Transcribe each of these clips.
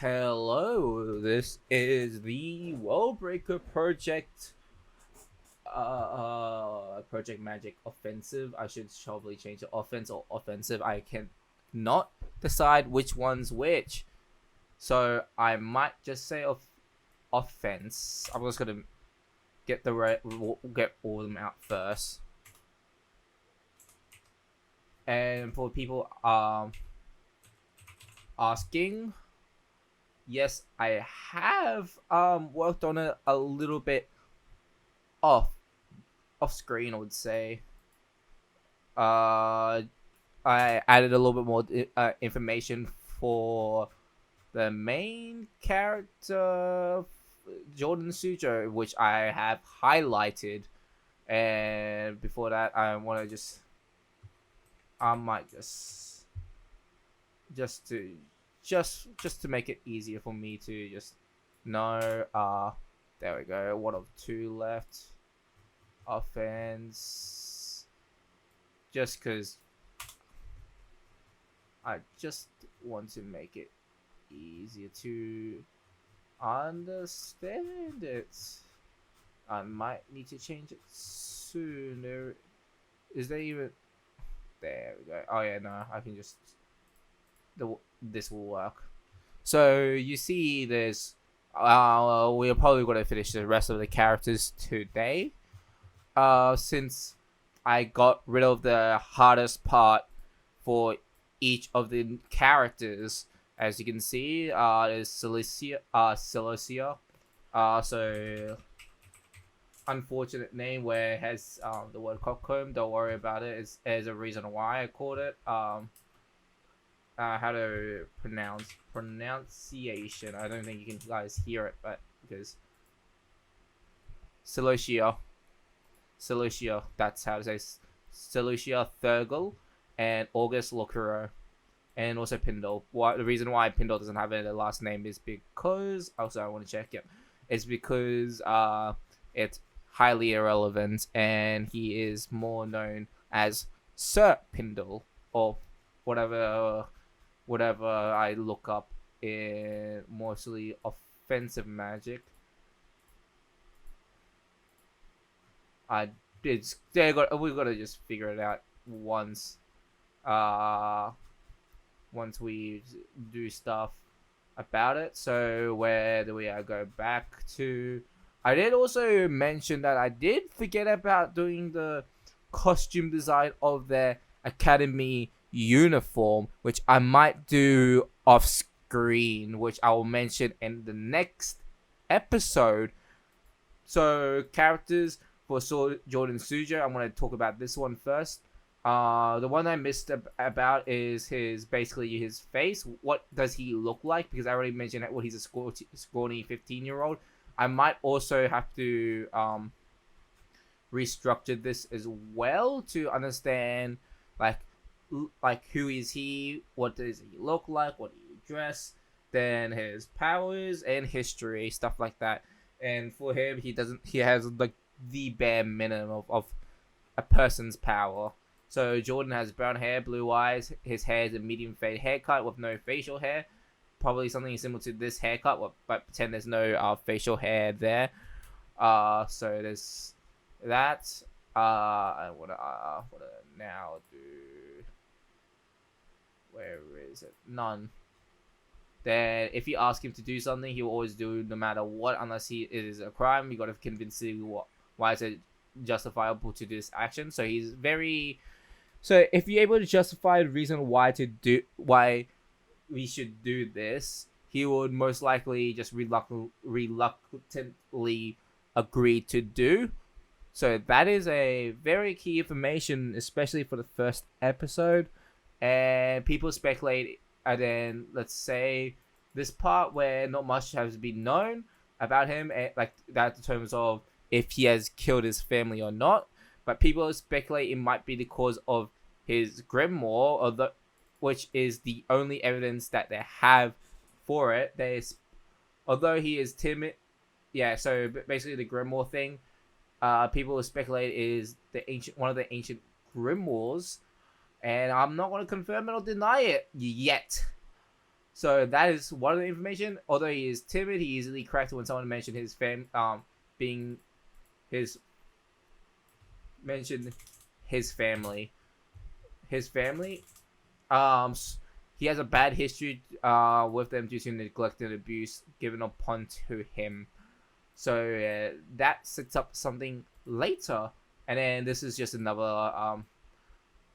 Hello, this is the Worldbreaker Project Project Magic Offensive. I should probably change it offense or offensive. I can not decide which one's which. So I might just say offense. I'm just gonna get all of them out first. And for people asking, yes, I have worked on it a little bit off off screen, I would say. Uh, I added a little bit more information for the main character, Jordan Sujo, which I have highlighted. And before that, I might just to just to make it easier for me to just know. There we go. One of two left. Offense. Just because I just want to make it easier to understand it. I might need to change it sooner. Is there even... There we go. Oh yeah, no, I can just... This will work. So you see there's... we're probably going to finish the rest of the characters today. Since I got rid of the hardest part for each of the characters. As you can see, is Celosia. So unfortunate name where it has the word cockcomb. Don't worry about it. It's there's a reason why I called it. How to pronunciation. I don't think you can guys hear it, but because Celosia, that's how to say Celosia, Theurgal, and August Locuro. And also Pindle. The reason why Pindle doesn't have a last name is because... Also, I want to check it. It's because it's highly irrelevant, and he is more known as Sir Pindle, or whatever I look up in mostly offensive magic. We gotta just figure it out once. Once we do stuff about it. So where do we go back to? I did also mention that I did forget about doing the costume design of their academy uniform, which I might do off screen, which I will mention in the next episode. So characters for Jordan Sujo, I'm going to talk about this one first. The one I missed about is basically his face. What does he look like? Because I already mentioned that he's a scrawny 15-year-old. I might also have to restructure this as well to understand like who is he, what does he look like, what do you dress, then his powers and history, stuff like that. And for him, he has like the bare minimum of a person's power. So Jordan has brown hair, blue eyes. His hair is a medium fade haircut with no facial hair. Probably something similar to this haircut, but pretend there's no facial hair there. So there's that. I wanna now do. Where is it? None. Then if you ask him to do something, he will always do no matter what, unless it is a crime. You gotta convince him why is it justifiable to do this action. So he's very... So if you're able to justify the reason why we should do this, he would most likely just reluctantly agree to do. So that is a very key information, especially for the first episode. And people speculate, and then let's say this part where not much has been known about him, like that in terms of if he has killed his family or not. But people speculate it might be the cause of his grimoire, which is the only evidence that they have for it. Although he is timid, yeah. So basically, the grimoire thing, people speculate is one of the ancient grimoires, and I'm not going to confirm it or deny it yet. So that is one of the information. Although he is timid, he easily cracks when someone mentioned his being his mentioned his family. His family. He has a bad history with them due to neglect and abuse given upon to him. So that sets up something later, and then this is just another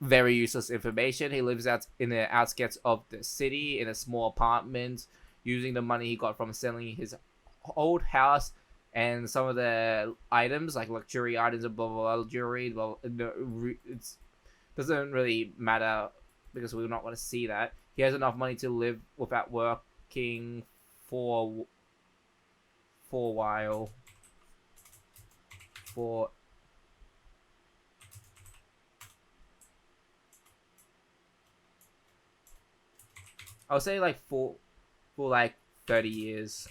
very useless information. He lives out in the outskirts of the city in a small apartment, using the money he got from selling his old house and some of the items like luxury items and blah blah blah jewelry. Blah, it doesn't really matter because we're not going to see that. He has enough money to live without working for for a while. For I'll say like for like 30 years.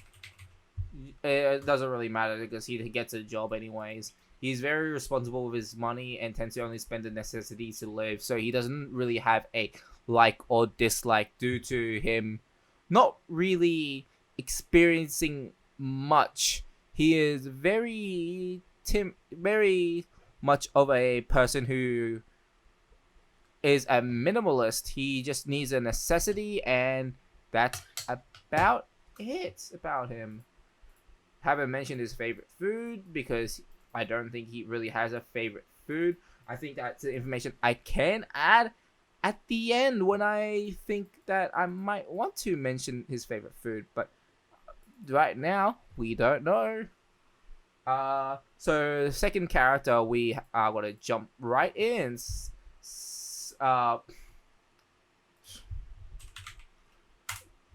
It doesn't really matter because he gets a job anyways. He's very responsible with his money and tends to only spend the necessities to live, so he doesn't really have a like or dislike due to him not really experiencing much. He is very much of a person who is a minimalist. He just needs a necessity, and that's about it about him. Haven't mentioned his favorite food because I don't think he really has a favorite food. I think that's the information I can add at the end when I think that I might want to mention his favorite food, but right now we don't know. So the second character we are gonna jump right in.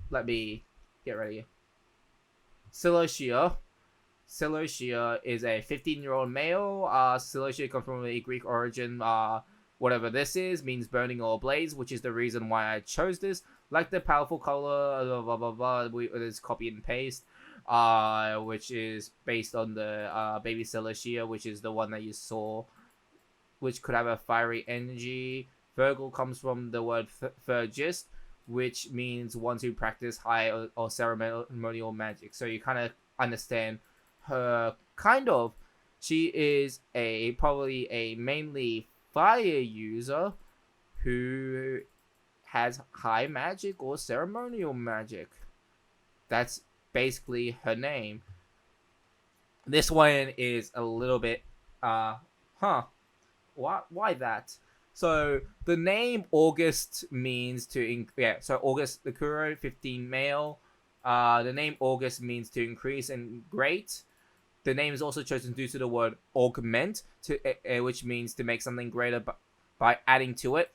Let me get ready. Celosia. Celosia is a 15-year-old male. Celosia comes from a Greek origin. Whatever this is means burning or blaze, which is the reason why I chose this. Like the powerful color, blah blah blah. It's copy and paste. Which is based on the baby Celosia, which is the one that you saw, which could have a fiery energy. Theurgal comes from the word Theurgist, which means ones who practice high or ceremonial magic. So you kind of understand her kind of. She is probably a mainly fire user who has high magic or ceremonial magic. That's basically her name. This one is a little bit why that? So the name August means so August the Kuro 15 male. The name August means to increase and great. The name is also chosen due to the word augment, which means to make something greater by adding to it,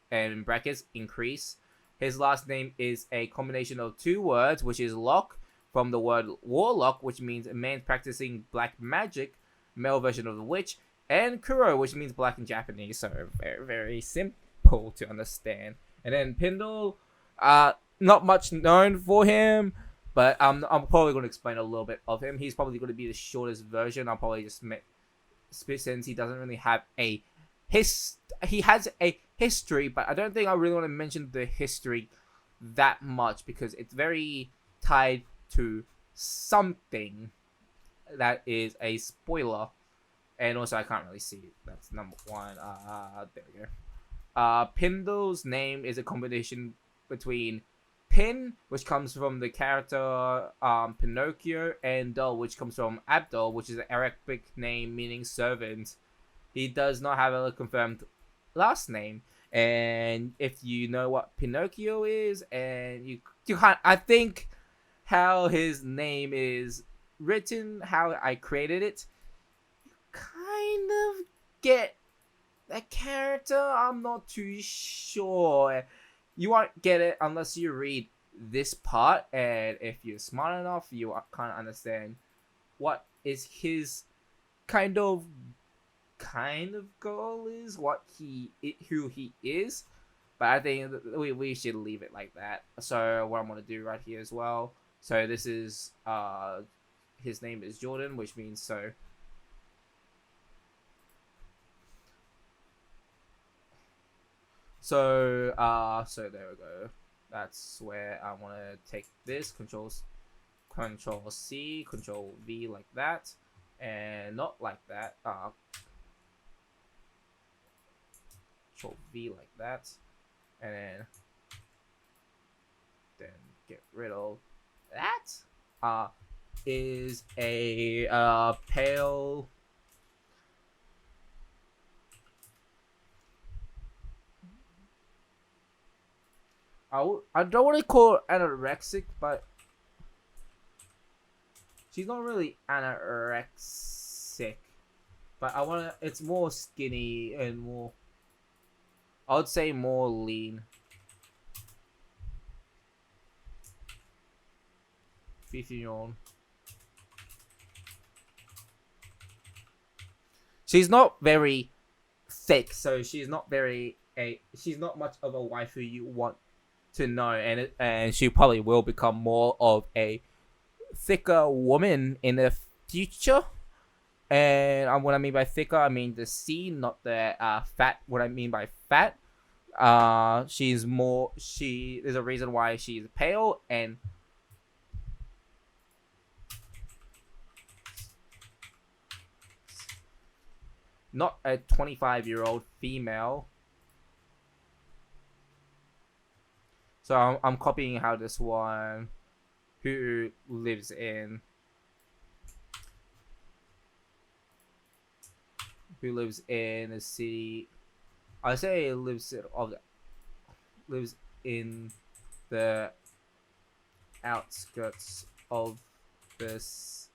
and in brackets increase. His last name is a combination of two words, which is lock from the word warlock, which means a man practicing black magic, male version of the witch, and Kuro, which means black in Japanese, so very, very simple to understand. And then Pindle, not much known for him, but I'm probably going to explain a little bit of him. He's probably going to be the shortest version. I'll probably just since he doesn't really have he has a history, but I don't think I really want to mention the history that much because it's very tied to something that is a spoiler. And also, I can't really see it. That's number one. There we go. Pindle's name is a combination between Pin, which comes from the character Pinocchio, and Dol, which comes from Abdul, which is an Arabic name meaning servant. He does not have a confirmed last name. And if you know what Pinocchio is, and you can't, I think how his name is written, how I created it, kind of get that character. I'm not too sure. You won't get it unless you read this part, and if you're smart enough, you kind of understand what is his kind of goal is, who he is. But I think we should leave it like that. So what I'm gonna do right here as well. So this is his name is Jordan, which means so. So there we go. That's where I want to take this. Control C, Control V like that, and not like that. Control V like that, and then get rid of that. Is a pale. I don't want to call her anorexic, but she's not really anorexic. But I wanna. It's more skinny and more. I would say more lean. 15-year-old. She's not very thick, so she's not very she's not much of a waifu you want to know, and she probably will become more of a thicker woman in the future. And what I mean by thicker, I mean the C, not the fat. What I mean by fat, she's more. There's a reason why she's pale and not a 25-year-old female. So I'm copying how this one who lives in a city. I say lives in the outskirts of this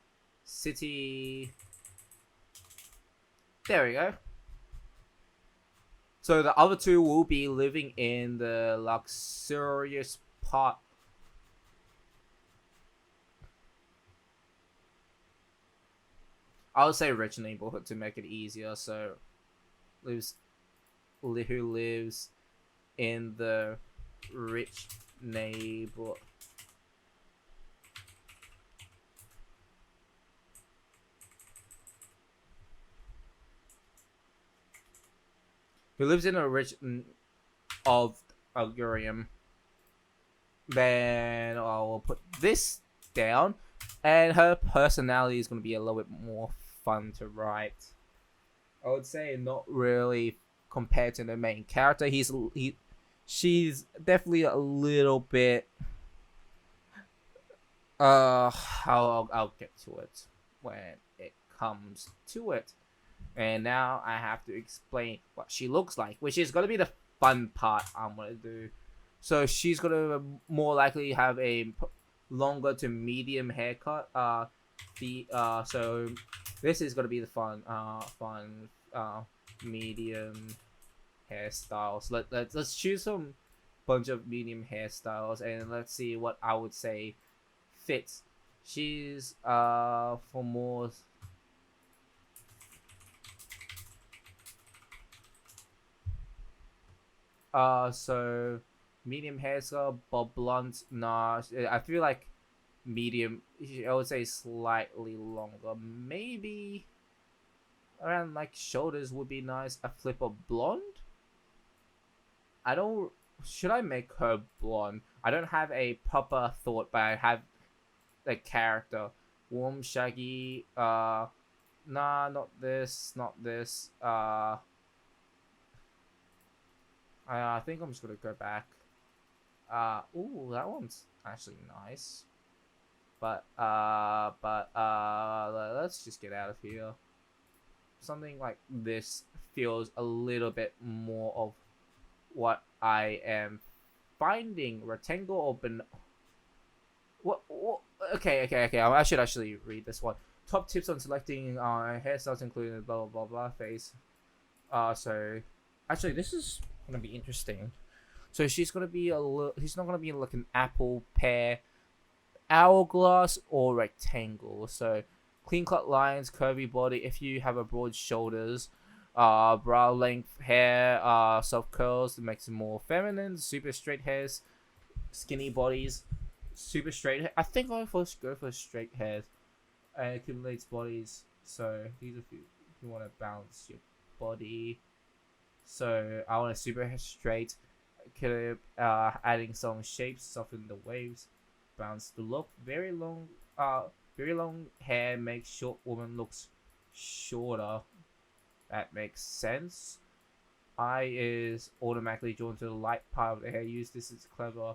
city. There we go. So the other two will be living in the luxurious part. I would say rich neighborhood to make it easier. So who lives in the rich neighborhood. Who lives in a region of Algurium. Then I'll put this down, and her personality is going to be a little bit more fun to write. I would say not really compared to the main character. She's definitely a little bit. I'll get to it when it comes to it. And now I have to explain what she looks like, which is going to be the fun part I'm going to do. So she's going to more likely have a longer to medium haircut. So this is going to be the fun medium hairstyles. Let's choose some bunch of medium hairstyles, and let's see what I would say fits. She's for more. So medium hairstyle, bob blunt. Nah, I feel like medium. I would say slightly longer. Maybe around like shoulders would be nice. A flip of blonde. I don't. Should I make her blonde? I don't have a proper thought, but I have the character. Warm, shaggy. Nah, not this. Not this. I think I'm just gonna go back. Ooh, that one's actually nice. But let's just get out of here. Something like this feels a little bit more of what I am finding. Rectangle or what? Okay. I should actually read this one. Top tips on selecting hairstyles including blah blah blah blah face. So actually this is gonna be interesting. So she's gonna be he's not gonna be like an apple, pear, hourglass, or rectangle. So clean cut lines, curvy body. If you have a broad shoulders, brow length hair, soft curls that makes it more feminine. Super straight hairs, skinny bodies, super straight hair. I think I'll first go for straight hairs. And accumulates bodies. So these are if you want to balance your body. So I want a super straight. adding some shapes, soften the waves, bounce the look. Very long hair makes short woman looks shorter. That makes sense. Eye is automatically drawn to the light part of the hair. Use this as clever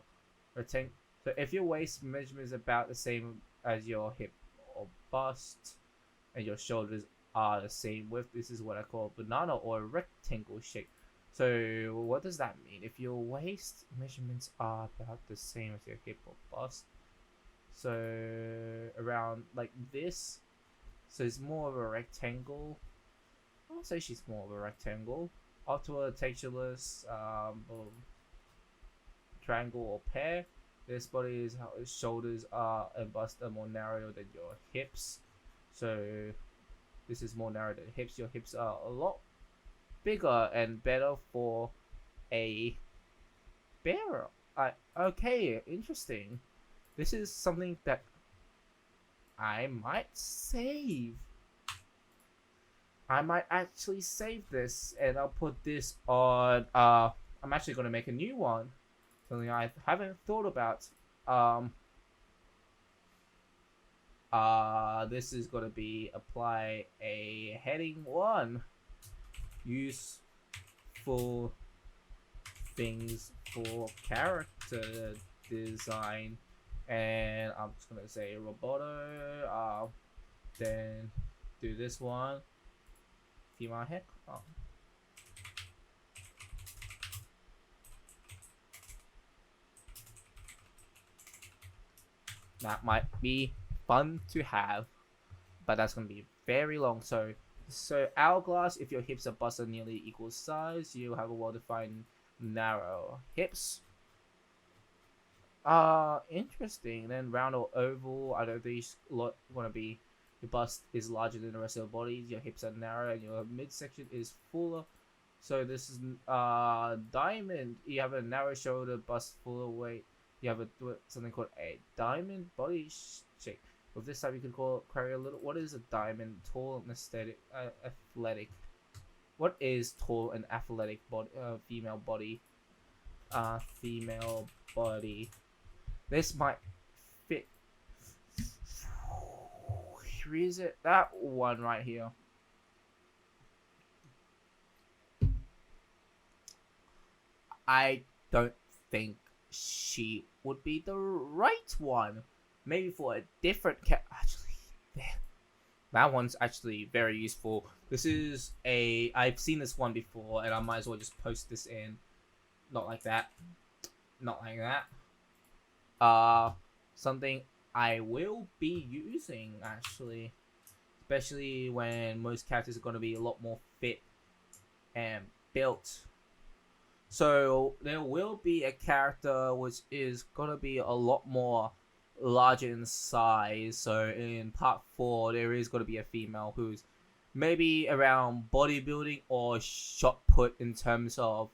rectangle. So if your waist measurement is about the same as your hip or bust, and your shoulders are the same width, this is what I call a banana or a rectangle shape. So what does that mean? If your waist measurements are about the same as your hip or bust, so around like this, so it's more of a rectangle. I'll say she's more of a rectangle. Up to a textureless triangle or pear. This body is how his shoulders are and bust are more narrow than your hips. So this is more narrow than hips. Your hips are a lot bigger and better for a bearer. Okay, interesting. This is something that I might save. I might actually save this, and I'll put this on. I'm actually gonna make a new one. Something I haven't thought about. This is gonna be apply a heading 1. Useful things for character design, and I'm just gonna say roboto. Then do this one. Female heck. That might be fun to have, but that's gonna be very long. So hourglass. If your hips and busts are nearly equal size, you have a well-defined narrow hips. Interesting. Then round or oval. I don't think it's gonna be. Your bust is larger than the rest of your body. Your hips are narrow, and your midsection is fuller. So this is diamond. You have a narrow shoulder, bust fuller weight. You have something called a diamond body shape. With this type, you could carry a little. What is a diamond? Tall and athletic. What is tall and athletic body? Female body. Female body. This might fit. Is it that one right here? I don't think she would be the right one. Maybe for a different cat. Actually, that one's actually very useful. This is I've seen this one before, and I might as well just post this in. Not like that. Not like that. Something I will be using actually, especially when most characters are going to be a lot more fit and built. So there will be a character which is going to be a lot more larger in size. So in part 4 there is going to be a female who's maybe around bodybuilding or shot put in terms of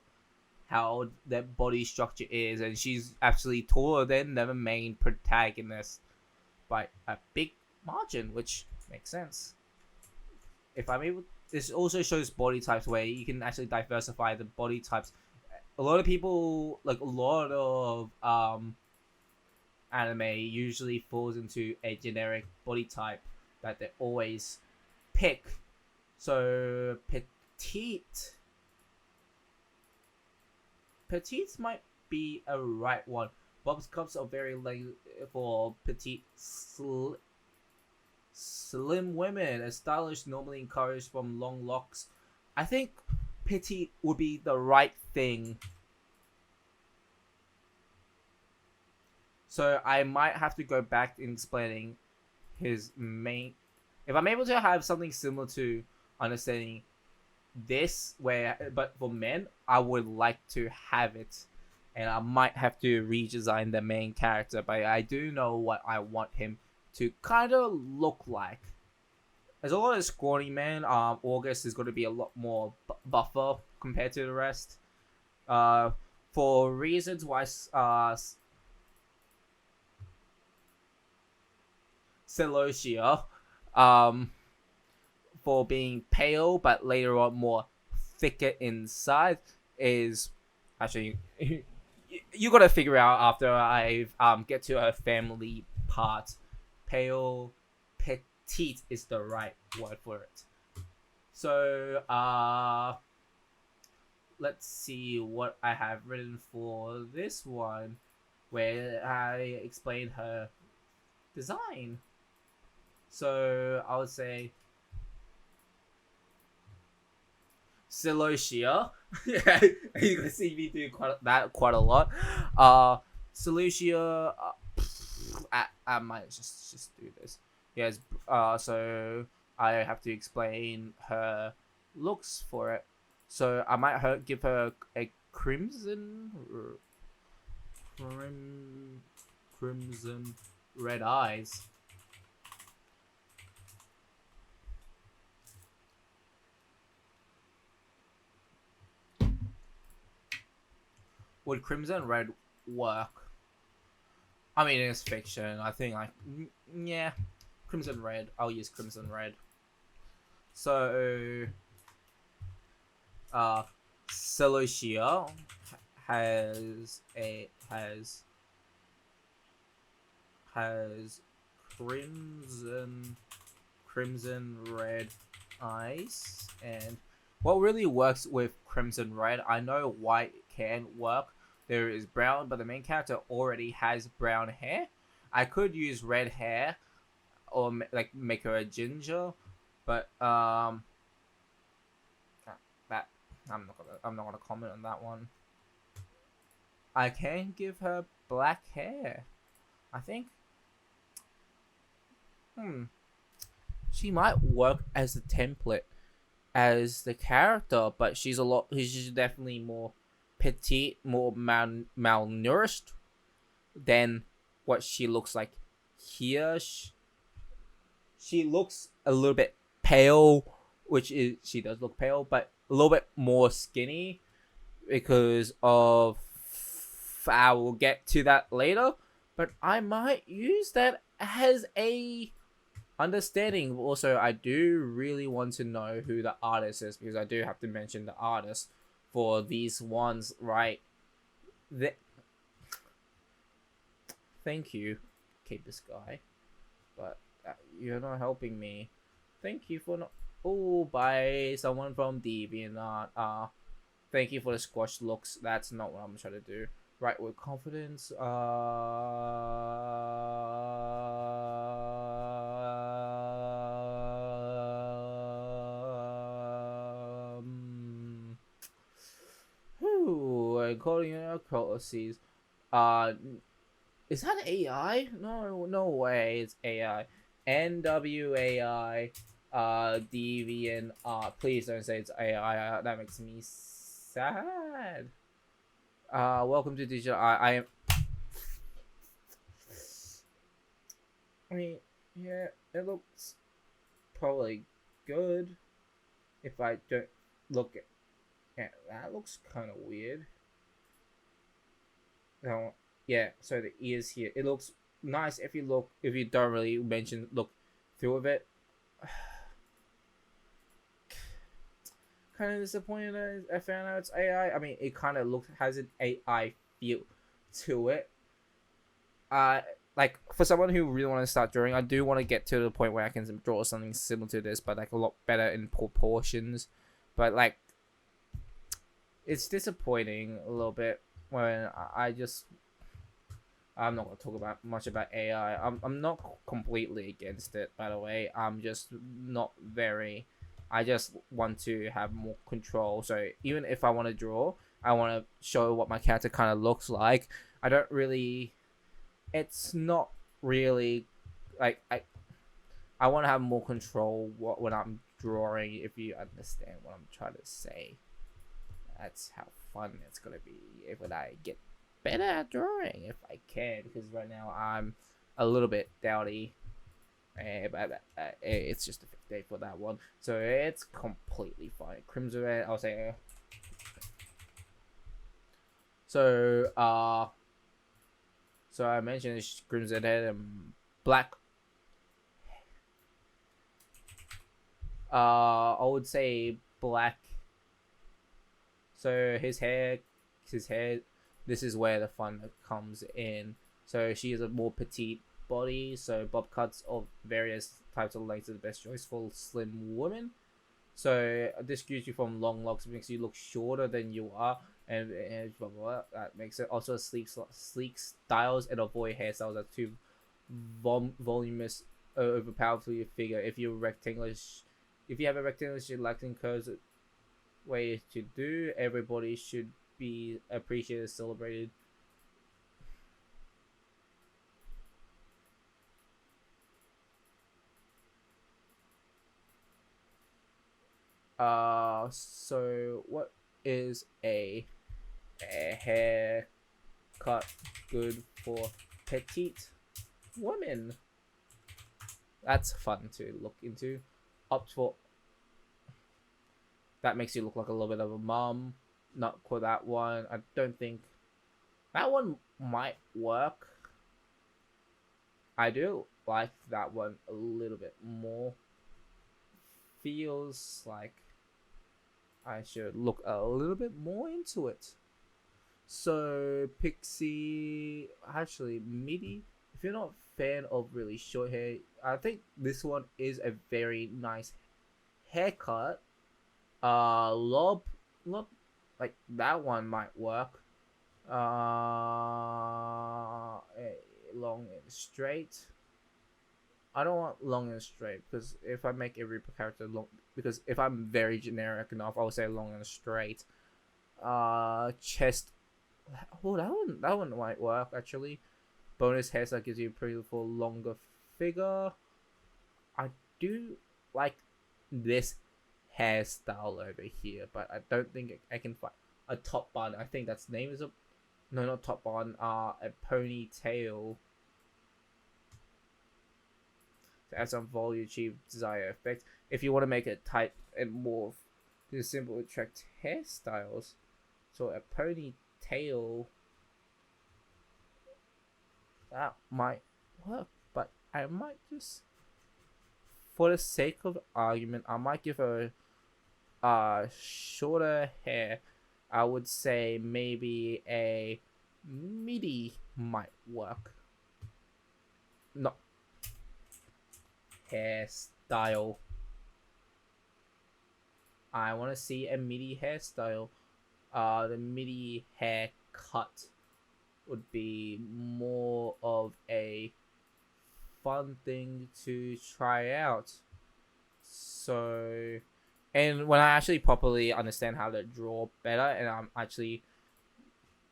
how their body structure is, and she's actually taller than the main protagonist by a big margin, which makes sense. If I'm able, this also shows body types where you can actually diversify the body types. A lot of people, like a lot of anime, usually falls into a generic body type that they always pick. So petite might be a right one. Bob's cups are very late for petite slim women, as stylish normally encouraged from long locks. I think petite would be the right thing. So I might have to go back in explaining his main. If I'm able to have something similar to understanding this, but for men, I would like to have it. And I might have to redesign the main character, but I do know what I want him to kind of look like. As a lot of scrawny men, August is going to be a lot more buffer compared to the rest. For reasons why Celosia, for being pale but later on more thicker inside, is Actually, you gotta figure out after I get to her family part. Pale, petite is the right word for it. So let's see what I have written for this one, where I explain her design. So I would say Celosia. Yeah, you can see me do quite a lot. Celosia. I might just do this. Yes. So I have to explain her looks for it. So I might give her a crimson red eyes. Would crimson red work? I mean, it's fiction. I think yeah, crimson red. I'll use crimson red. So, Celosia has crimson red eyes, and what really works with crimson red, I know white can work. There is brown, but the main character already has brown hair. I could use red hair or like make her a ginger, but that I'm not gonna comment on that one. I can give her black hair. I think. She might work as a template as the character, but she's definitely more petite, more malnourished than what she looks like here. She looks a little bit pale, which is she does look pale, but a little bit more skinny because of I will get to that later, but I might use that as a understanding. Also, I do really want to know who the artist is because I do have to mention the artist for these ones, right? Thank you, keep this guy, but you're not helping me. Thank you for not. Oh, by someone from DeviantArt. Thank you for the squash looks. That's not what I'm trying to do. Right, with confidence. Calling it policies. Is that AI? No way. It's AI. NWAI. Deviant. Please don't say it's AI. That makes me sad. Welcome to digital. I am. I mean, yeah, it looks probably good. If I don't look at, yeah, that looks kind of weird. No, yeah. So the ears here, it looks nice if you don't really look through of it. Kind of disappointed that I found out it's AI. I mean, it kind of has an AI feel to it. Like for someone who really want to start drawing, I do want to get to the point where I can draw something similar to this, but like a lot better in proportions. But like, it's disappointing a little bit when I'm not gonna talk much about AI. I'm not completely against it, by the way. I'm just not very. I just want to have more control. So even if I want to draw, I want to show what my character kind of looks like. I don't really. It's not really like I want to have more control when I'm drawing. If you understand what I'm trying to say, that's how fun it's gonna be if I get better at drawing if I can. Because right now I'm a little bit doubty. But it's just a fixed day for that one, so it's completely fine. Crimson red, I'll say. So I mentioned crimson head and black. I would say black. So his hair his hair, this is where the fun comes in. So she is a more petite body, so bob cuts of various types of lengths are the best choice for slim women. So this gives you from long locks, makes you look shorter than you are, and blah, blah, blah. That makes it also sleek styles and avoid hairstyles that are too voluminous overpowered for your figure. If you're rectangular, if you have a rectangular shape lacking curves, way to do. Everybody should be appreciated, celebrated. So what is a haircut good for petite women? That's fun to look into. Opt for that makes you look like a little bit of a mum. Not for that one. I don't think that one might work. I do like that one a little bit more. Feels like I should look a little bit more into it. So Pixie, actually MIDI. If you're not a fan of really short hair, I think this one is a very nice haircut. Lob, like that one might work. Long and straight. I don't want long and straight because if I make every character long, because if I'm very generic enough, I'll say long and straight. Chest. Oh, that one might work actually. Bonus hairstyle gives you a pretty full longer figure. I do like this hairstyle over here, but I don't think I can find a top bun. I think that's name is a no, not top bun. A ponytail. To add some volume, achieve desired effect. If you want to make it tight and more, this simple attract hairstyles. So a ponytail that might work, but I might just, for the sake of argument, I might give her shorter hair. I would say maybe a MIDI might work. No. Hairstyle. I want to see a MIDI hairstyle. The MIDI haircut would be more of a fun thing to try out. So, and when I actually properly understand how to draw better, and I'm actually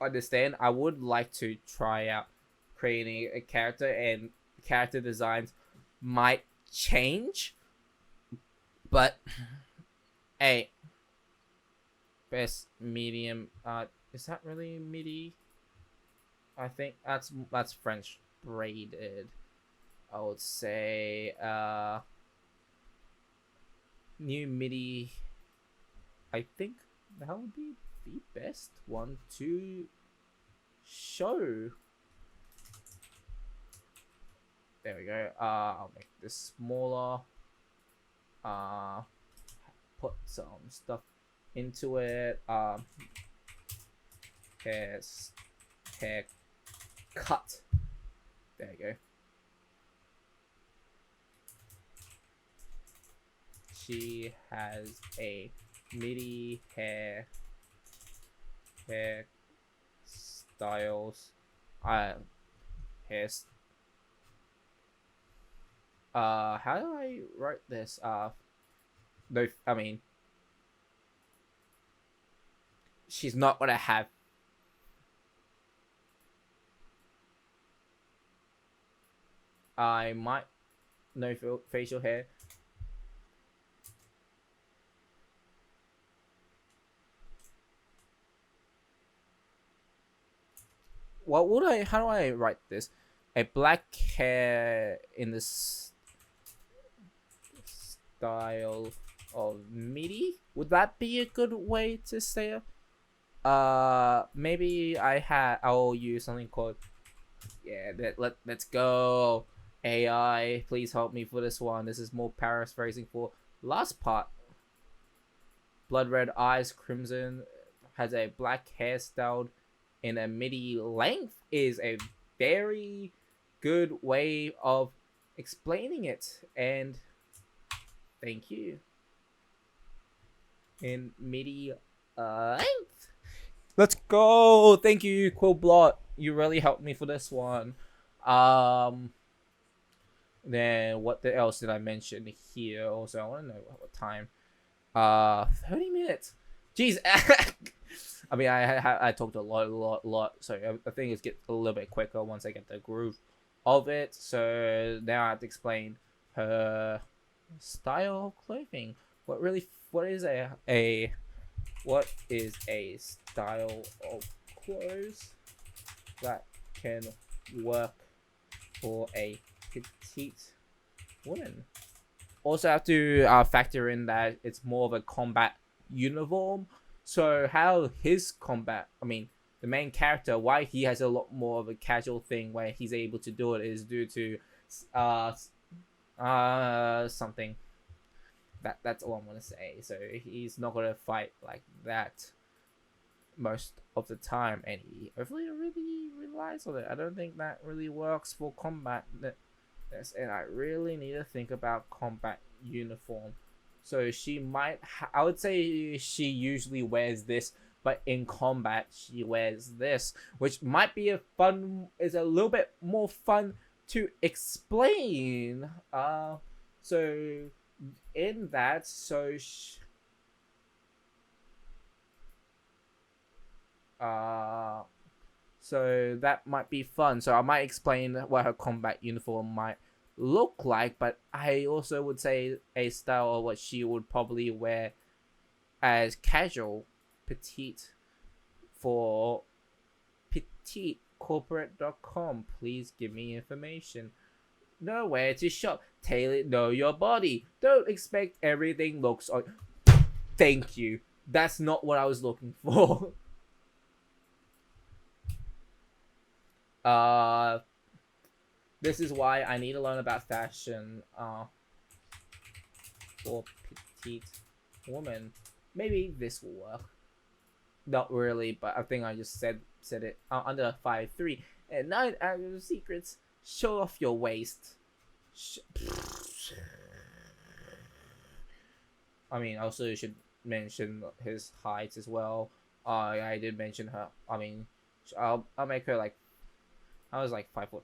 understand, I would like to try out creating a character, and character designs might change, but hey, best medium. Is that really MIDI? I think that's French braided. I would say new MIDI. I think that would be the best one to show. There we go. I'll make this smaller. Put some stuff into it. Hair cut. There you go. She has a MIDI hair styles. Hair. How do I write this? No, I mean, she's not gonna have. I might no facial hair. What would I? How do I write this? A black hair in this style of MIDI. Would that be a good way to say it? Maybe I'll use something called, yeah, let's go. AI, please help me for this one. This is more paraphrasing for last part. Blood red eyes, crimson. has a black hairstyle in a midi length is a very good way of explaining it. And thank you. In midi length. Let's go. Thank you, Quillblot. You really helped me for this one. Then what else did I mention here? Also, I want to know what time. 30 minutes. Jeez. I mean, I talked a lot. So I think it's get a little bit quicker once I get the groove of it. So now I have to explain her style of clothing. What is a style of clothes that can work for a petite woman? Also have to factor in that it's more of a combat uniform. So how his combat, I mean, the main character, why he has a lot more of a casual thing where he's able to do it is due to something. That's all I'm gonna say. So he's not gonna fight like that most of the time, and he hopefully really relies on it. I don't think that really works for combat. And I really need to think about combat uniform. So she might, I would say she usually wears this, but in combat she wears this, which might be is a little bit more fun to explain. So in that, so that might be fun. So I might explain what her combat uniform might look like, but I also would say a style of what she would probably wear as casual petite for petitecorporate.com. Please give me information. Know where to shop. Tailor, know your body. Don't expect everything looks on. Thank you. That's not what I was looking for. This is why I need to learn about fashion for petite woman. Maybe this will work. Not really, but I think I just said it under 5'3". And 9 active secrets. Show off your waist. I mean, also you should mention his height as well. I did mention her. I mean, I'll make her like. I was like 5'4"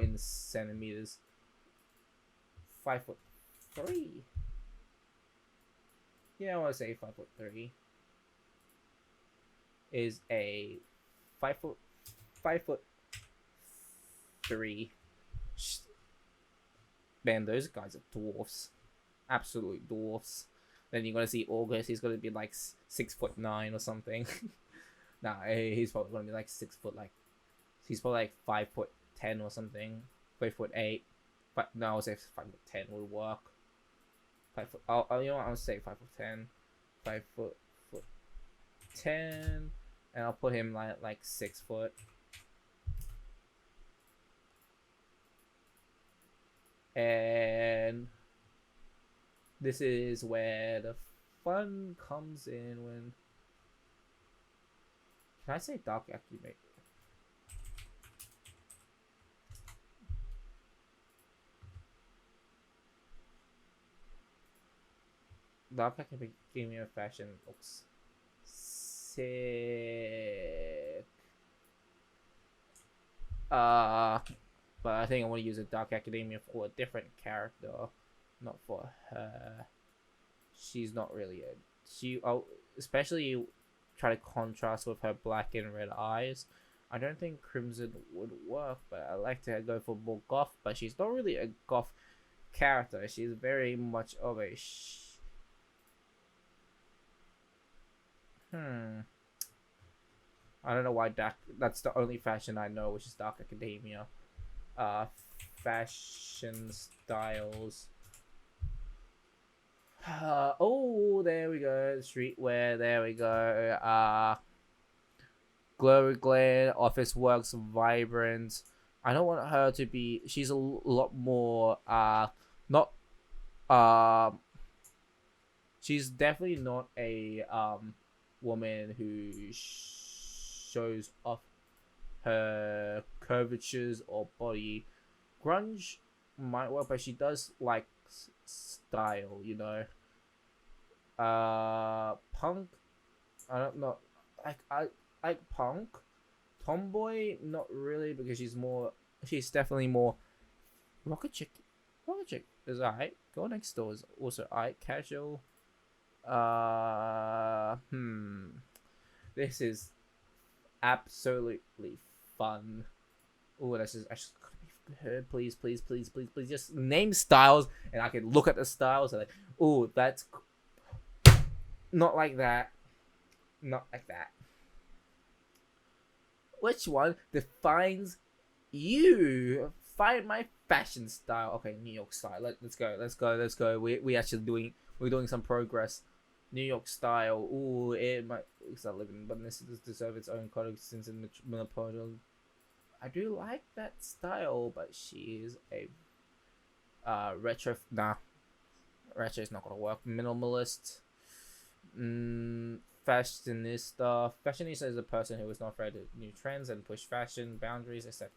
in centimeters. 5'3". Yeah, I want to say 5'3". Is a 5'3". Man, those guys are dwarfs, absolute dwarfs. Then you're gonna see August. He's gonna be like 6'9" or something. Nah, he's probably gonna be like 6 foot. Like he's probably like 5'10" or something. 5'8". But no, I would say 5'10" would work. 5 foot. Oh, you know what? I would say 5'10". 5'10", and I'll put him like 6 foot. And this is where the fun comes in when. Can I say dark accumate? Dark academia fashion looks sick. But I think I want to use a dark academia for a different character, not for her. She's not really especially try to contrast with her black and red eyes. I don't think crimson would work, but I like to go for more goth. But she's not really a goth character. She's very much of a I don't know why that's the only fashion I know, which is dark academia. Fashion styles. Oh, there we go. Streetwear. There we go. Glory Glare, Office Works, Vibrant. I don't want her to be. She's a lot more. Not. She's definitely not a woman who shows off her curvatures or body. Grunge might work, but she does like style, you know. Punk, I don't know. I like punk. Tomboy, not really, because she's definitely more rocket chick. Rocket chick is alright. Girl Next Door is also alright. Casual. This is absolutely fun. Oh, this is actually gonna be good. Please, please, please, please, please, just name styles, and I can look at the styles and like, oh, that's not like that. Not like that. Which one defines you? Find my fashion style. Okay, New York style. Let's go. Let's go. Let's go. We're doing some progress. New York style. Ooh, it might start living, but this does deserve its own code since in the monopolial. I do like that style, but she is a retro. Nah, retro is not gonna work. Minimalist. Fashionista. Fashionista is a person who is not afraid of new trends and push fashion boundaries, except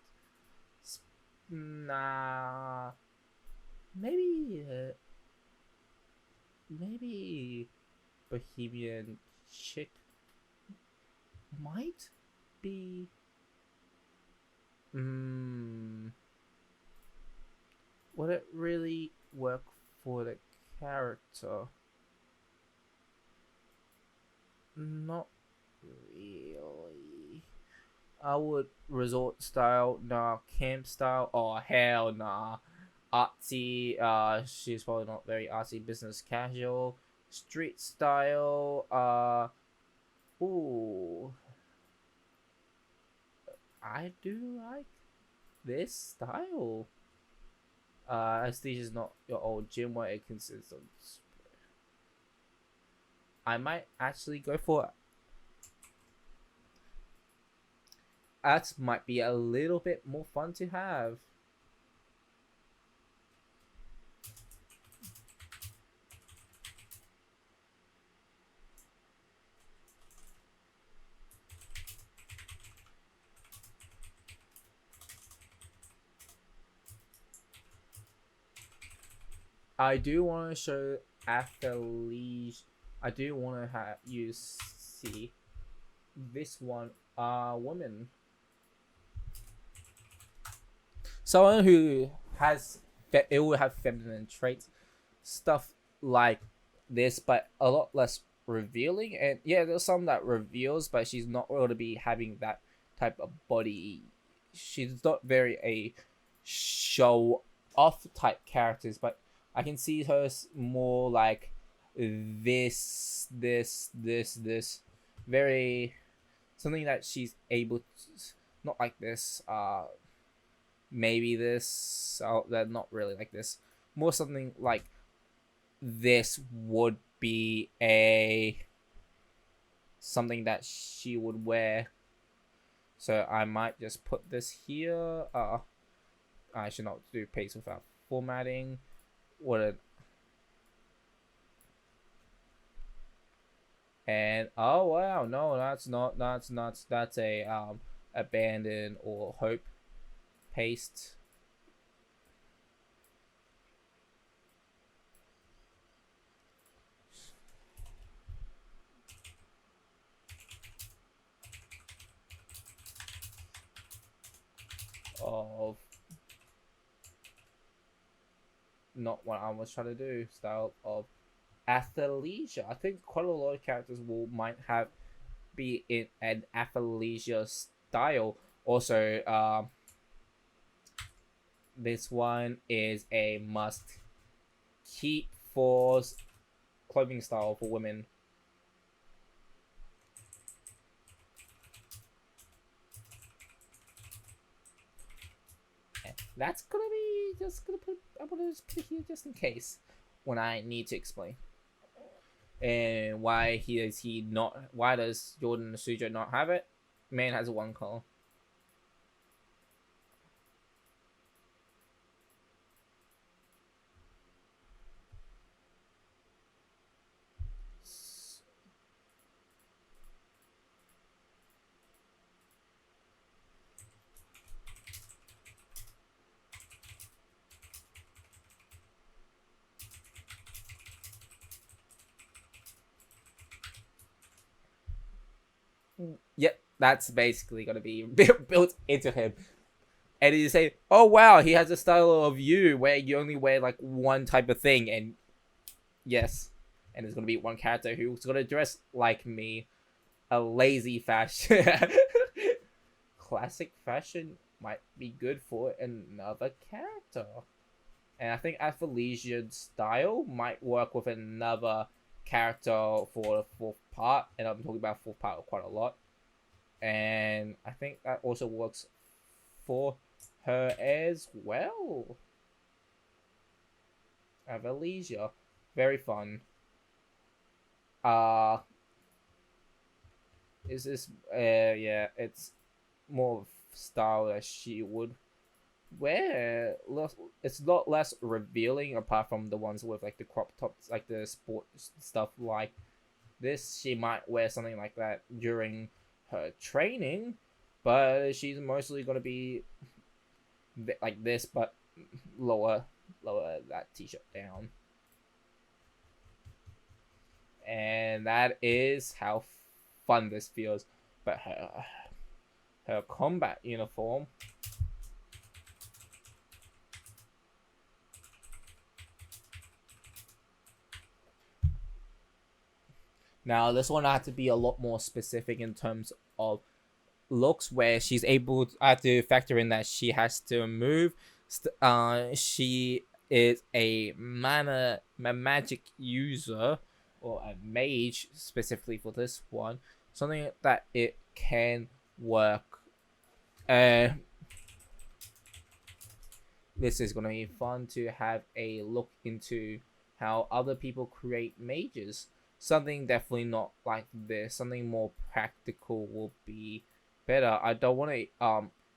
maybe maybe bohemian chick might be would it really work for the character? Not really. I would resort style, nah. Camp style, oh hell nah. Artsy, she's probably not very artsy. Business casual. Street style, ooh. I do like this style. Aesthesia is not your old gym where it consists of. I might actually go for it. That might be a little bit more fun to have. I do want to show athletes. I do want to have you see this one. Woman. Someone who has it will have feminine traits, stuff like this, but a lot less revealing. And yeah, there's some that reveals, but she's not going to be having that type of body. She's not very a show off type characters, but I can see her more like this, very something that she's able to, not like this. Maybe this. Oh, that not really like this. More something like this would be a something that she would wear. So I might just put this here. I should not do paste without formatting. And oh wow, no, that's not. That's a abandon or hope paste. Of not what I was trying to do. Style of athleisure. I think quite a lot of characters might have be in an athleisure style. Also, this one is a must keep for clothing style for women. That's gonna be just gonna put. I'm gonna just put it here just in case when I need to explain. And why he not? Why does Jordan Sujo not have it? Man has one color. Yep, that's basically gonna be built into him. And you say, oh wow, he has a style of you where you only wear like one type of thing, and yes, and there's gonna be one character who's gonna dress like me, a lazy fashion. Classic fashion might be good for another character. And I think Athalesian style might work with another character for the fourth part. And I'm talking about fourth part quite a lot. And I think that also works for her as well. Athalesia. Very fun. Is this yeah, it's more style that she would wear. It's a lot less revealing apart from the ones with like the crop tops, like the sport stuff like this. She might wear something like that during her training, but she's mostly going to be like this, but lower that t-shirt down. And that is how fun this feels. But her combat uniform, now this one I have to be a lot more specific in terms of looks, where she's able to, I have to factor in that she has to move. She is a magic user, or a mage specifically for this one, something that it can work. This is going to be fun to have a look into how other people create mages. Something definitely not like this. Something more practical will be better. I don't want to.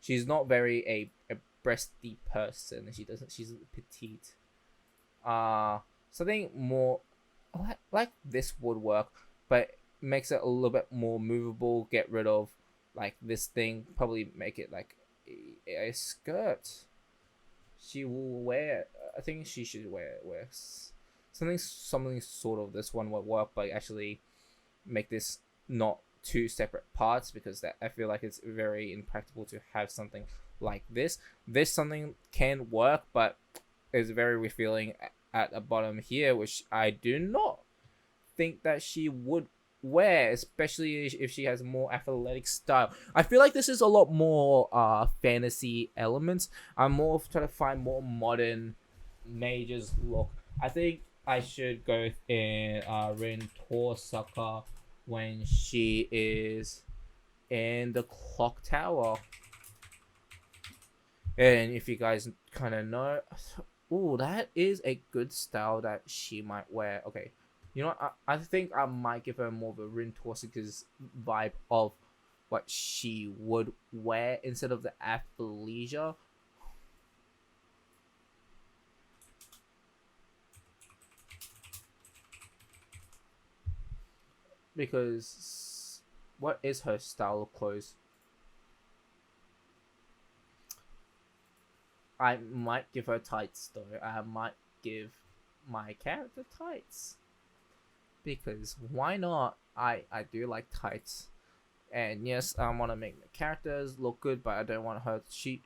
She's not very a breasty person. She's petite. Something more like this would work, but makes it a little bit more movable. Get rid of like this thing. Probably make it like a skirt. She will wear. I think she should wear something sort of this one would work, but actually make this not two separate parts, because that I feel like it's very impractical to have something like this. This something can work, but is very revealing at the bottom here, which I do not think that she would wear, especially if she has more athletic style. I feel like this is a lot more fantasy elements. I'm more trying to find more modern mages look. I think I should go in Rin Torsaka when she is in the clock tower. And if you guys kind of know, ooh, that is a good style that she might wear. Okay, you know what? I think I might give her more of a Rin Torsaka's vibe of what she would wear instead of the athleisure. Because what is her style of clothes? I might give her tights though. I might give my character tights. Because why not? I do like tights. And yes, I want to make the characters look good, but I don't want her to cheat.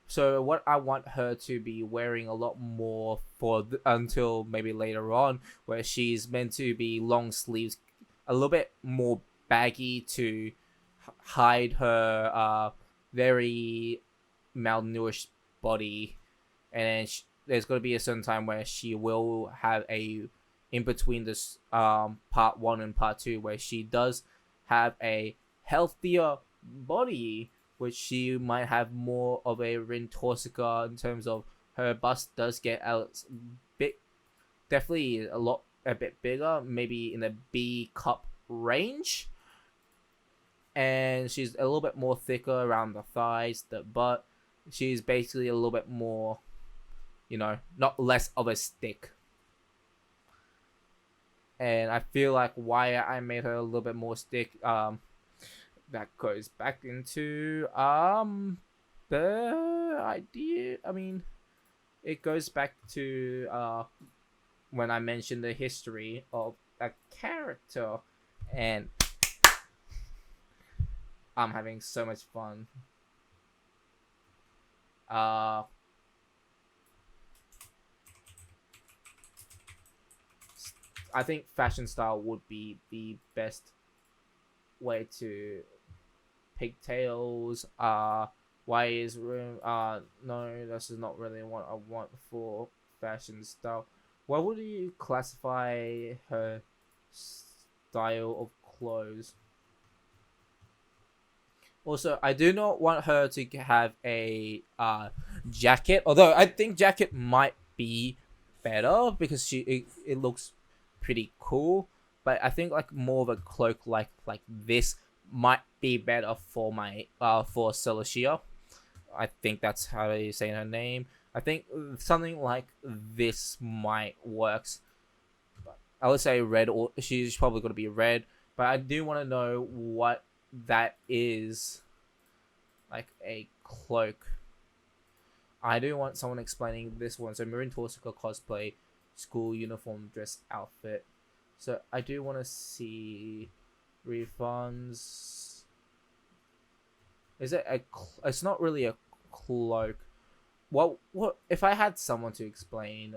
So what I want her to be wearing a lot more for until maybe later on, where she's meant to be long sleeves, a little bit more baggy to hide her very malnourished body. And then there's going to be a certain time where she will have a in between this part 1 and part 2, where she does have a healthier body, which she might have more of a Rin Torsaka in terms of her bust does get a bit, definitely a bit bigger, maybe in the B cup range, and she's a little bit more thicker around the thighs, the butt. She's basically a little bit more, not less of a stick. And I feel like why I made her a little bit more stick, that goes back into the idea. I mean, it goes back to when I mentioned the history of a character, and I'm having so much fun. Uh, I think fashion style would be the best way to pigtails. Why is room? No, this is not really what I want for fashion style. What would you classify her style of clothes? Also, I do not want her to have a jacket. Although I think jacket might be better because it looks pretty cool. But I think like more of a cloak like this might be better for my for Celosia. I think that's how you say her name. I think something like this might works. I would say red, or she's probably going to be red. But I do want to know what that is, like a cloak. I do want someone explaining this one. So Marin Torsica cosplay, school uniform dress outfit. So I do want to see refunds. Is it a? It's not really a cloak. What if I had someone to explain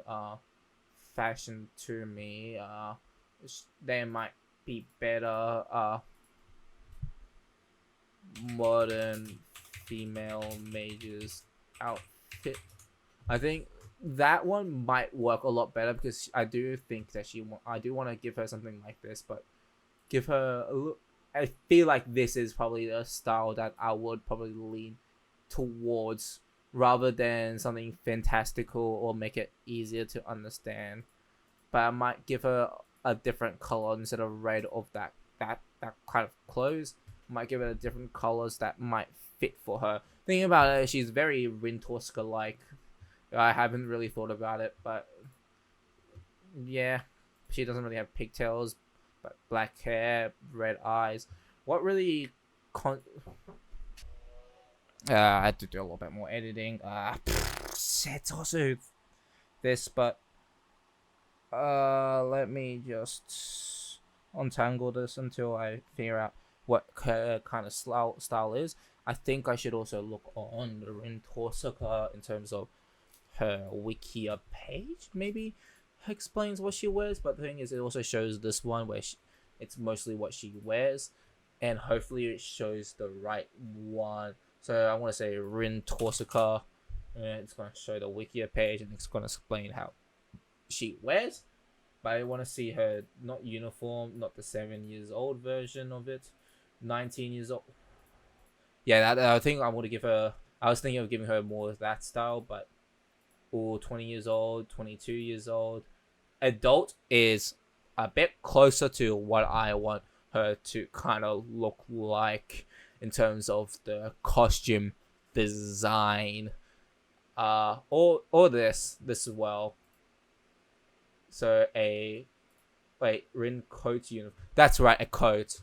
fashion to me? They might be better. Modern female mages outfit. I think that one might work a lot better because I do think that I do want to give her something like this, but give her a look. I feel like this is probably the style that I would probably lean towards rather than something fantastical or make it easier to understand. But I might give her a different color instead of red of that kind of clothes. Might give it a different colors that might fit for her. Thinking about it, she's very Rintorska like. I haven't really thought about it, but yeah, she doesn't really have pigtails, but black hair, red eyes. What really I had to do a little bit more editing. It's also this, but let me just untangle this until I figure out what kind of style is. I think I should also look on the Rin Torsaka in terms of her Wikia page. Maybe explains what she wears, but the thing is, it also shows this one where it's mostly what she wears, and hopefully it shows the right one. So I want to say Rin Torsaka, and it's going to show the Wikia page, and it's going to explain how she wears. But I want to see her not uniform, not the 7 years old version of it, 19 years old. Yeah, I think I want to give her. I was thinking of giving her more of that style, but 20 years old, 22 years old. Adult is a bit closer to what I want her to kind of look like in terms of the costume design. Or this as well. So Rin coat uniform. That's right, a coat.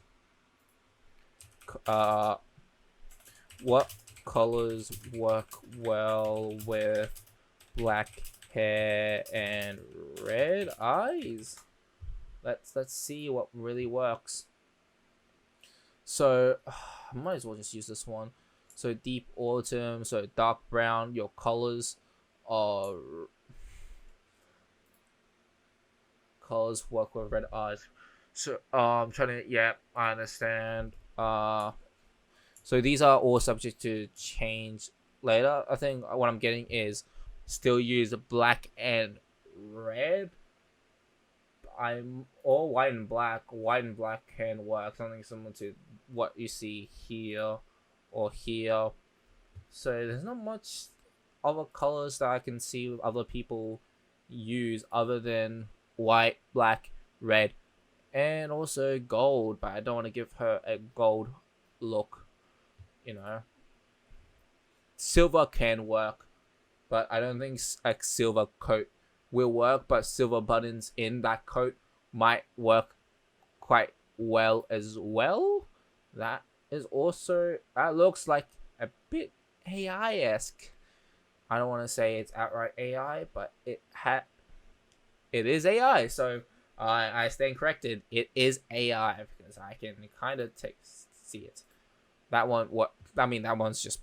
What colors work well with black hair and red eyes? Let's see what really works. So I might as well just use this one. So deep autumn, so dark brown. Your colors are work with red eyes. So I'm trying to, yeah, I understand. So these are all subject to change later. I think what I'm getting is still use black and red. I'm all white and black. White and black can work. Something similar to what you see here or here. So there's not much other colors that I can see other people use other than white, black, red, and also gold. But I don't want to give her a gold look. Silver can work, but I don't think a silver coat will work. But silver buttons in that coat might work quite well as well. That looks like a bit AI-esque. I don't want to say it's outright AI, but it is AI. So I stand corrected. It is AI because I can kind of see it. That one, what I mean, that one's just,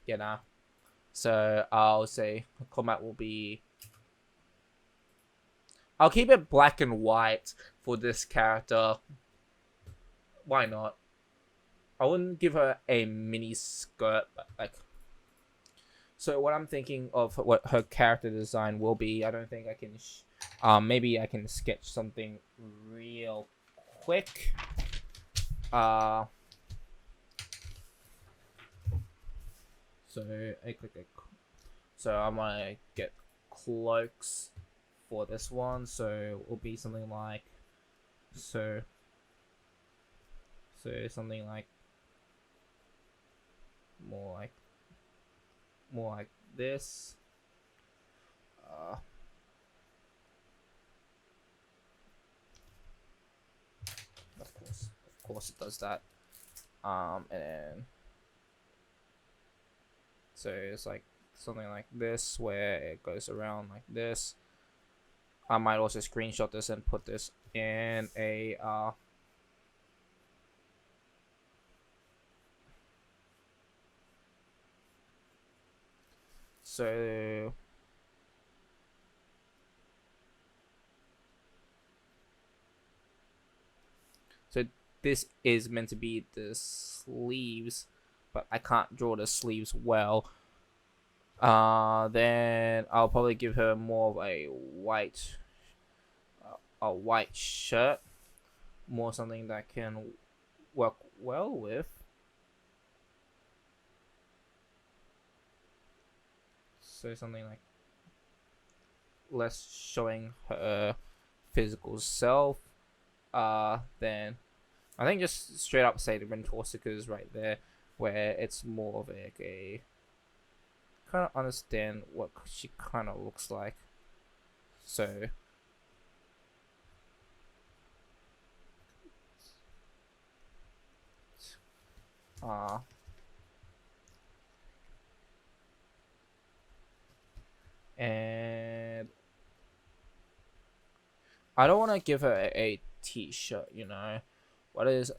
you know. So I'll say combat will be. I'll keep it black and white for this character. Why not? I wouldn't give her a mini skirt, but like. So what I'm thinking of what her character design will be, I don't think I can. Maybe I can sketch something real quick. Uh. So I click a. So I'm gonna get cloaks for this one. So it will be something like. So something like. More like. More like this. Of course, it does that. And then so it's like something like this where it goes around like this. I might also screenshot this and put this in a so this is meant to be the sleeves, but I can't draw the sleeves well. Then I'll probably give her more of a white shirt, more something that can work well with. So something like less showing her physical self. Then I think just straight up say the Rentorsicas right there, where it's more of a kind of understand what she kind of looks like. So and I don't want to give her a t-shirt, you know. What is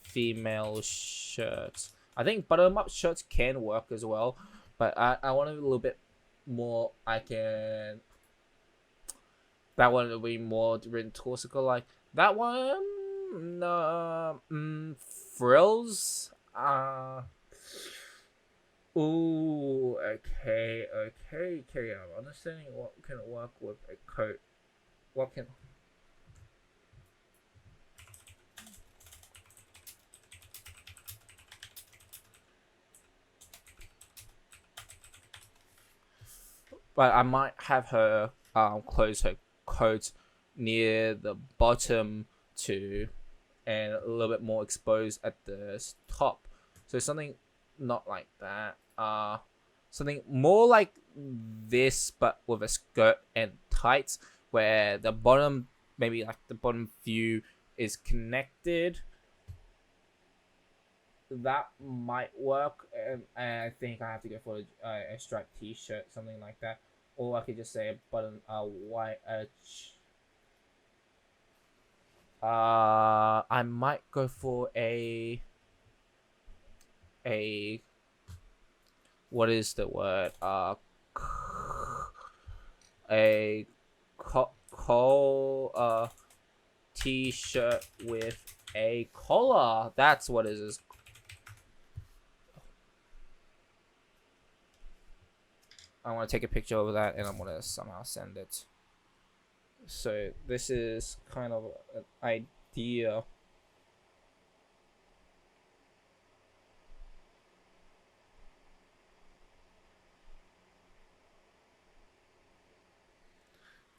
female shirts? I think button up shirts can work as well, but I want a little bit more. That one will be more Rentorsical like that one. Frills. Ooh, okay. I'm understanding what can work with a coat. What can. But I might have her close her coat near the bottom to, and a little bit more exposed at the top. So something not like that. Something more like this, but with a skirt and tights, where the bottom, maybe like the bottom view is connected. That might work, and I think I have to go for a striped t-shirt, something like that, or I could just say a button, white, I might go for a what is the word? A t-shirt with a collar. That's what it is. I want to take a picture of that, and I'm gonna somehow send it. So this is kind of an idea.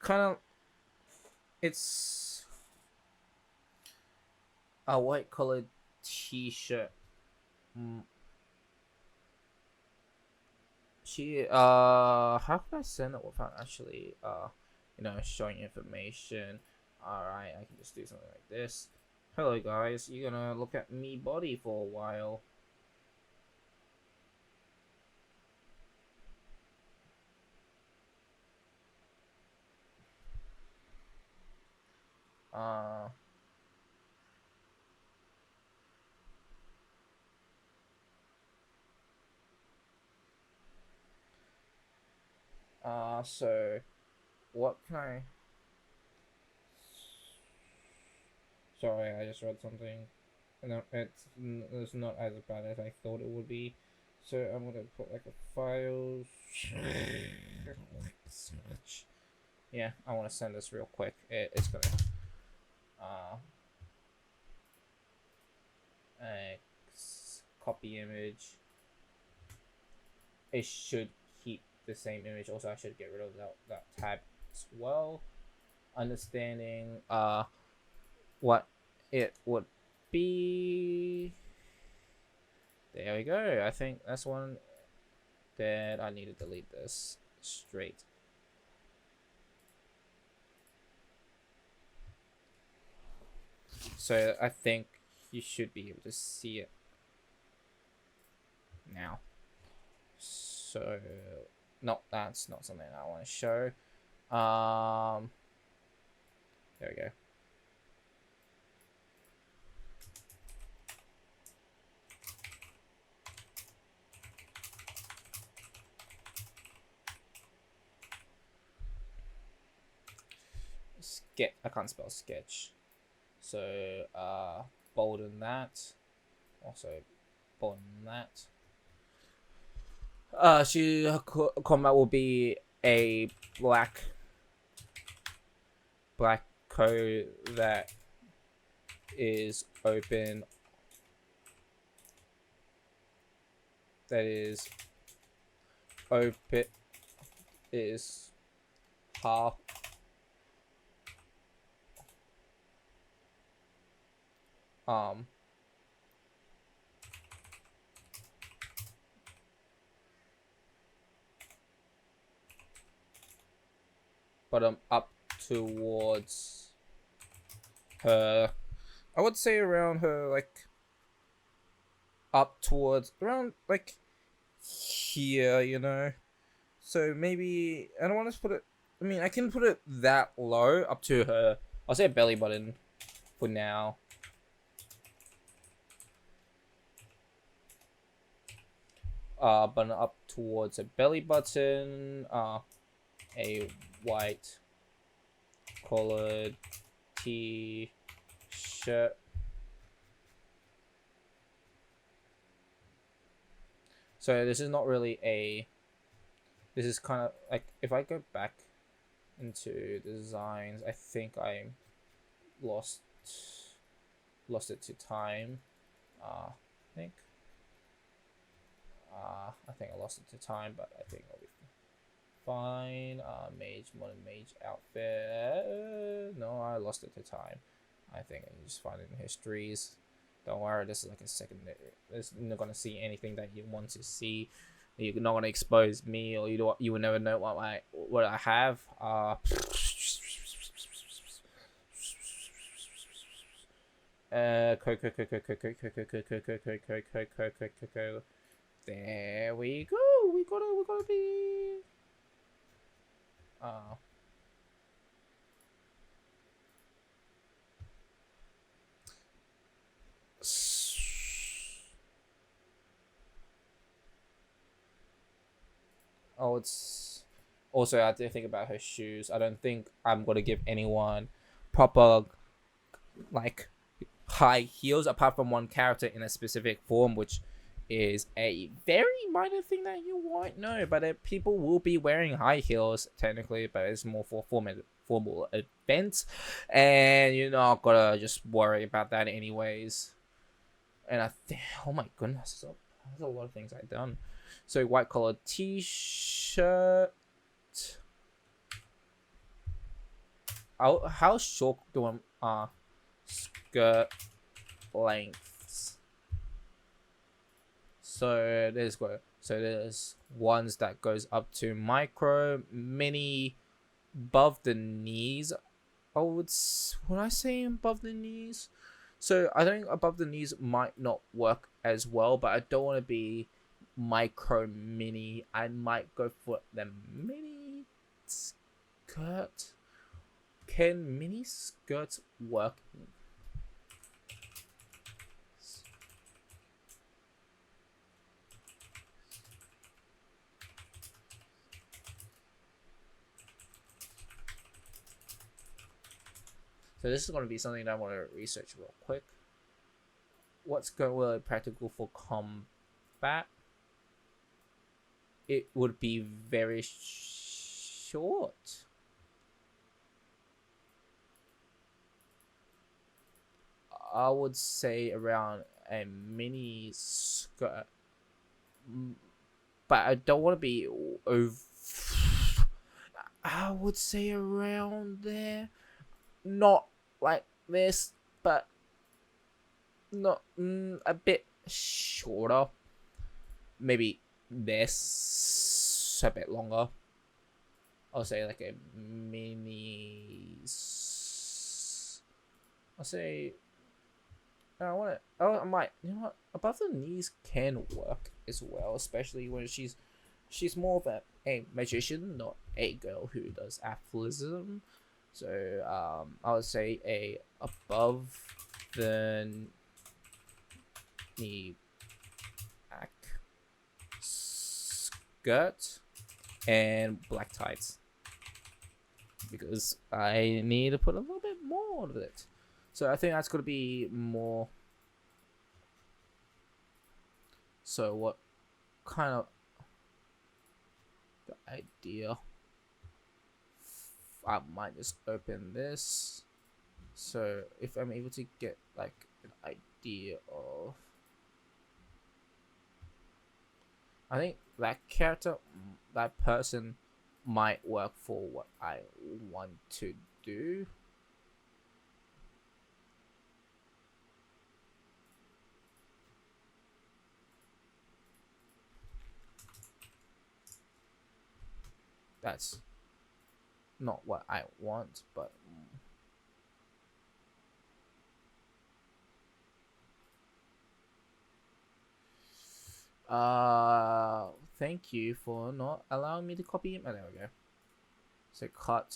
Kind of, it's a white colored t-shirt. How can I send it without actually showing information? Alright, I can just do something like this. Hello guys, you're gonna look at me body for a while. So what can I? Sorry, I just read something. No, it's not as bad as I thought it would be. So I'm gonna put like a file. Yeah, I want to send this real quick. It's gonna uh copy image. It should keep the same image. Also, I should get rid of that tab as well. Understanding what it would be. There we go. I think that's one that I need to delete this straight. So I think you should be able to see it now. So no, that's not something I want to show. There we go. I can't spell sketch. So bolden that. Also bolden that. Combat will be a black code that is open. That is open is half bottom up towards her. I would say around her, like up towards around like here, you know. So maybe I don't want to put it. I mean, I can put it that low up to her. I'll say belly button for now. Button up towards a belly button. A white collared t-shirt. So this is not really a. This is kind of like if I go back into designs, I think I lost it to time. I think. I think I lost it to time, but I think I'll be fine. Modern mage outfit. No, I lost it to time. I think I can just find it in histories. Don't worry, this is like a secondary. You're not gonna see anything that you want to see. You're not gonna expose me, or you will never know what I have. There we go. We gotta be. Oh, it's also I have to think about her shoes. I don't think I'm gonna give anyone proper like high heels apart from one character in a specific form, which is a very minor thing that you won't know. But people will be wearing high heels technically, but it's more for formal events, and you're not gonna just worry about that anyways. And I think, oh my goodness, there's a lot of things I've done. So white collar t-shirt. How short do I skirt lengths? So there's ones that goes up to micro, mini, above the knees. Would I say above the knees? So I think above the knees might not work as well, but I don't want to be micro mini. I might go for the mini skirt. Can mini skirts work? So this is going to be something that I want to research real quick. What's going to be practical for combat? It would be very short. I would say around a mini skirt, but I don't want to be over. I would say around there, not like this, but not a bit shorter. Maybe this a bit longer. I'll say like a mini. I'll say. I want to. Oh, I might. You know what? Above the knees can work as well, especially when she's more of a magician, not a girl who does athleticism. So I would say a above the knee back skirt and black tights, because I need to put a little bit more of it. So I think that's going to be more. So what kind of the idea? I might just open this. So if I'm able to get like an idea of, I think that character, that person might work for what I want to do. That's not what I want, but thank you for not allowing me to copy it. Oh, there we go. So cut.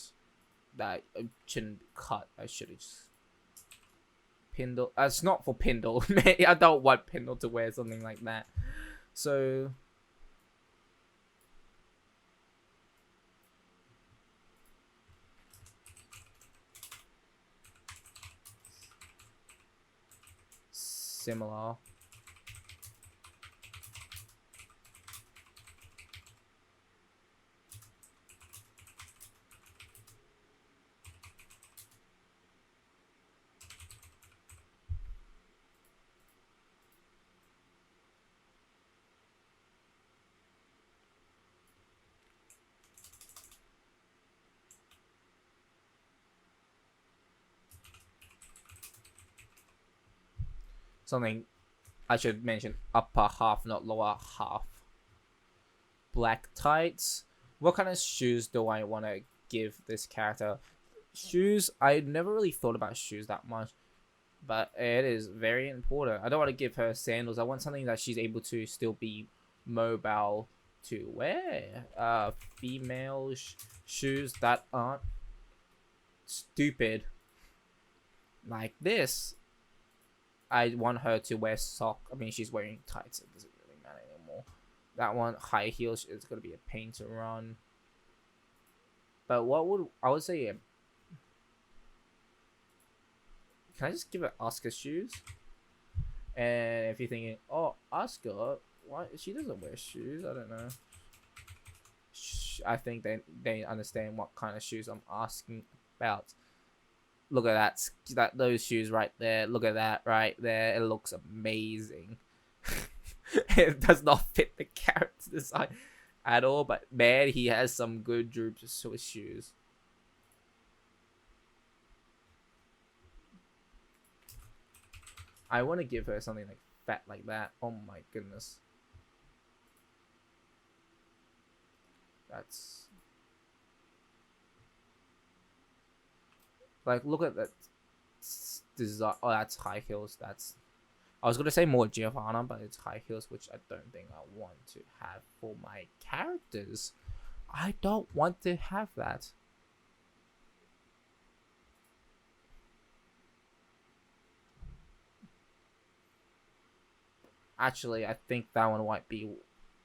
That shouldn't cut. I should have just Pindle. It's not for Pindle. I don't want Pindle to wear something like that. So similar. Something I should mention, upper half, not lower half. Black tights. What kind of shoes do I want to give this character? Shoes, I never really thought about shoes that much, but it is very important. I don't want to give her sandals. I want something that she's able to still be mobile to wear. Female shoes that aren't stupid like this. I want her to wear sock. I mean, she's wearing tights. It doesn't really matter anymore. That one, high heels, it's gonna be a pain to run. But what would I would say? Can I just give her Oscar shoes? And if you're thinking, oh, Oscar, why she doesn't wear shoes? I don't know. I think they understand what kind of shoes I'm asking about. Look at that those shoes right there. Look at that right there. It looks amazing. It does not fit the character design at all, but man, he has some good droops to his shoes. I want to give her something like fat like that. Oh my goodness. That's like, look at that design. Oh, that's high heels. That's, I was gonna say more Giovanna, but it's high heels, which I don't think I want to have for my characters. I don't want to have that. Actually, I think that one might be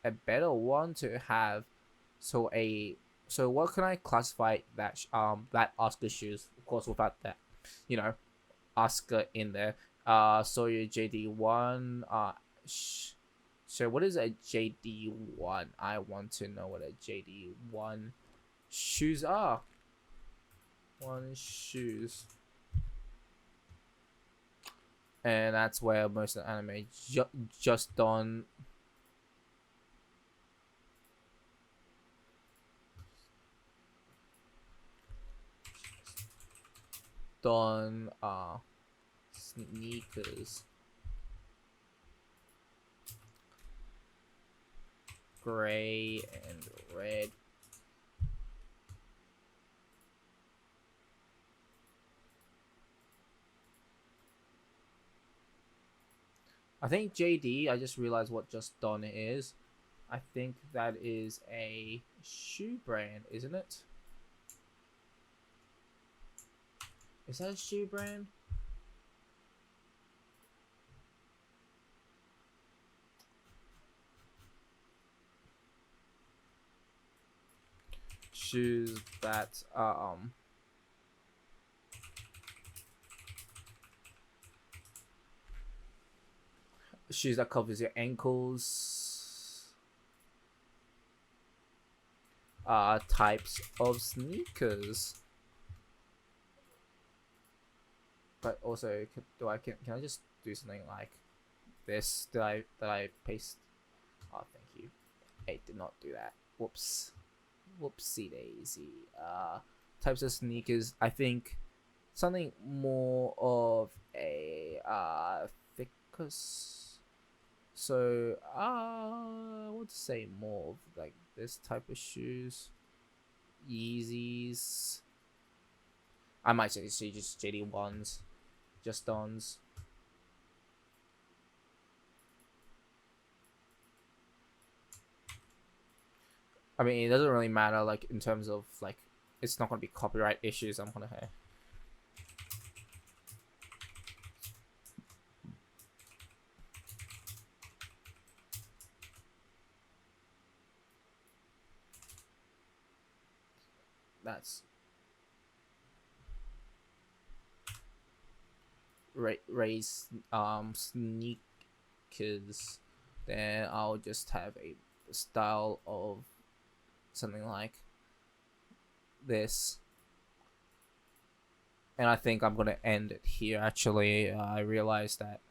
a better one to have. So what can I classify that that Oscar shoes? Of course, without that you know, Oscar in there. Sawyer JD1. So what is a JD1? I want to know what a JD1 shoes are. One shoes. And that's where most of the anime just done. Done sneakers. Gray and red. I think JD, I just realized what Just Done is. I think that is a shoe brand, isn't it? Is that a shoe brand? Shoes that shoes that covers your ankles. Types of sneakers. But also, can I just do something like this? Did I paste? Oh, thank you. I did not do that. Whoops. Whoopsie daisy. Types of sneakers. I think something more of a ficus. So I would say more of like this type of shoes. Yeezys. I might say just JD1s. Just Dons. I mean, it doesn't really matter, like, in terms of, like, it's not going to be copyright issues. I'm going to have. That's raise sneakers. Then I'll just have a style of something like this, and I think I'm gonna end it here. Actually, I realized that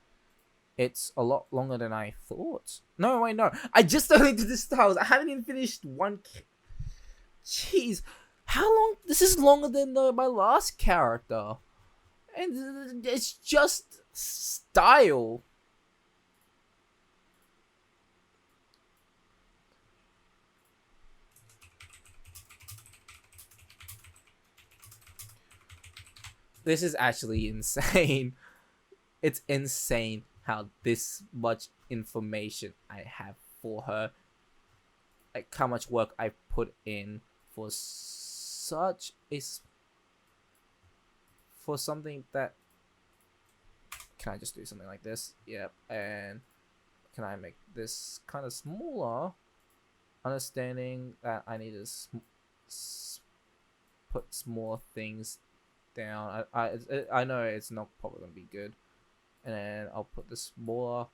it's a lot longer than I thought. No, wait, no, I just started to the styles. I haven't even finished one. Jeez, how long? This is longer than my last character, and it's just style. This is actually insane. It's insane how this much information I have for her. Like how much work I put in for such a for something that. Can I just do something like this? Yep. And can I make this kind of smaller? Understanding that I need to put small things down. I know it's not probably gonna be good, and then I'll put this smaller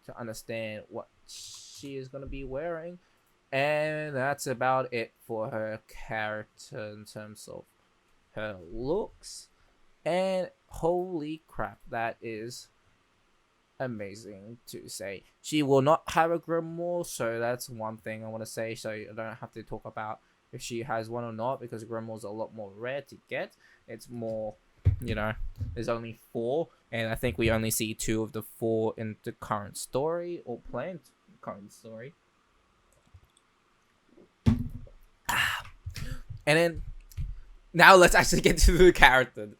to understand what she is gonna be wearing, and that's about it for her character in terms of her looks. And holy crap, that is amazing to say. She will not have a grimoire, so that's one thing I want to say, so I don't have to talk about if she has one or not, because grimoires are a lot more rare to get. It's more, there's only 4, and I think we only see 2 of the 4 in the current story, or planned current story. And then, now let's actually get to the character.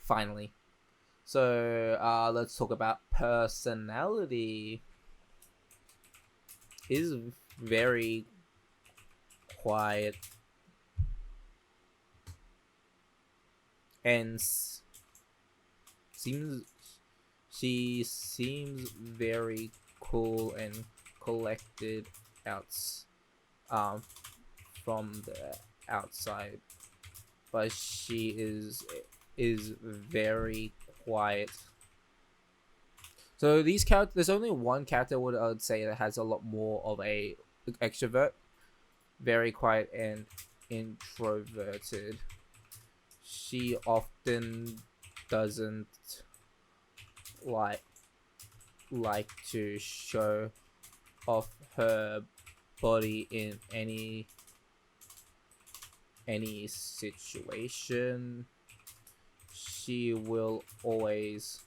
Finally. So, let's talk about personality. Is very quiet and she seems very cool and collected from the outside, but she is is very quiet. So these characters, there's only one character I would say that has a lot more of a extrovert, very quiet and introverted. She often doesn't like to show off her body in any situation. She will always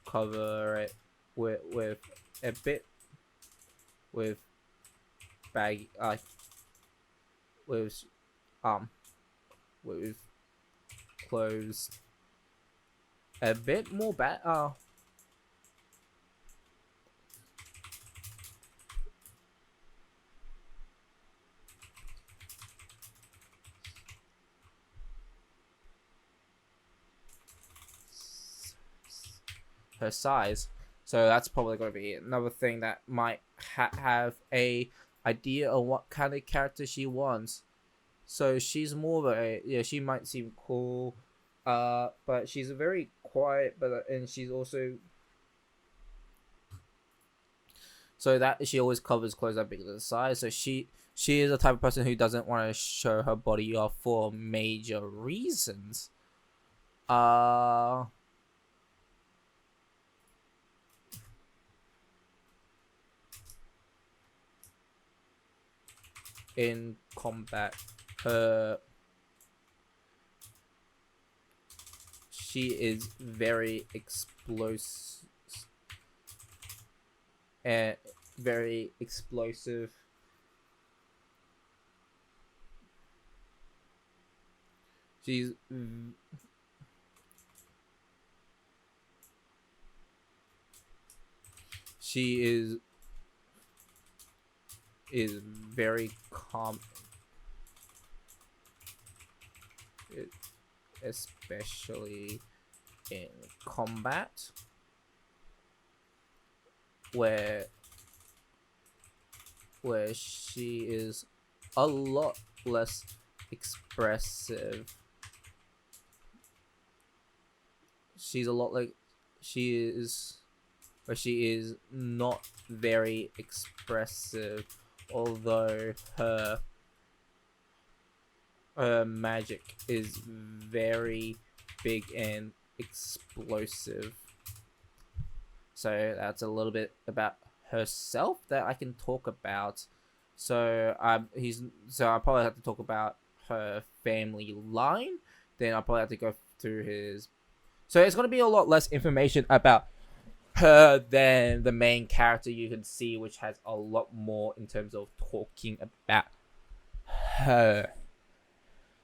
cover it with a bit with bag with with clothes a bit more her size. So that's probably going to be another thing that might have a idea of what kind of character she wants. So she's more of a, yeah, she might seem cool, but she's very quiet, and she's also, so that she always covers clothes that bigger than size. So she is the type of person who doesn't want to show her body off for major reasons. In combat, she is very explosive and very explosive. She is very calm, especially in combat, where she is a lot less expressive. She's a lot like she is not very expressive, although her magic is very big and explosive. So that's a little bit about herself that I can talk about. So I'll probably have to talk about her family line. Then I'll probably have to go through his. So it's gonna be a lot less information about her than the main character you can see, which has a lot more in terms of talking about her.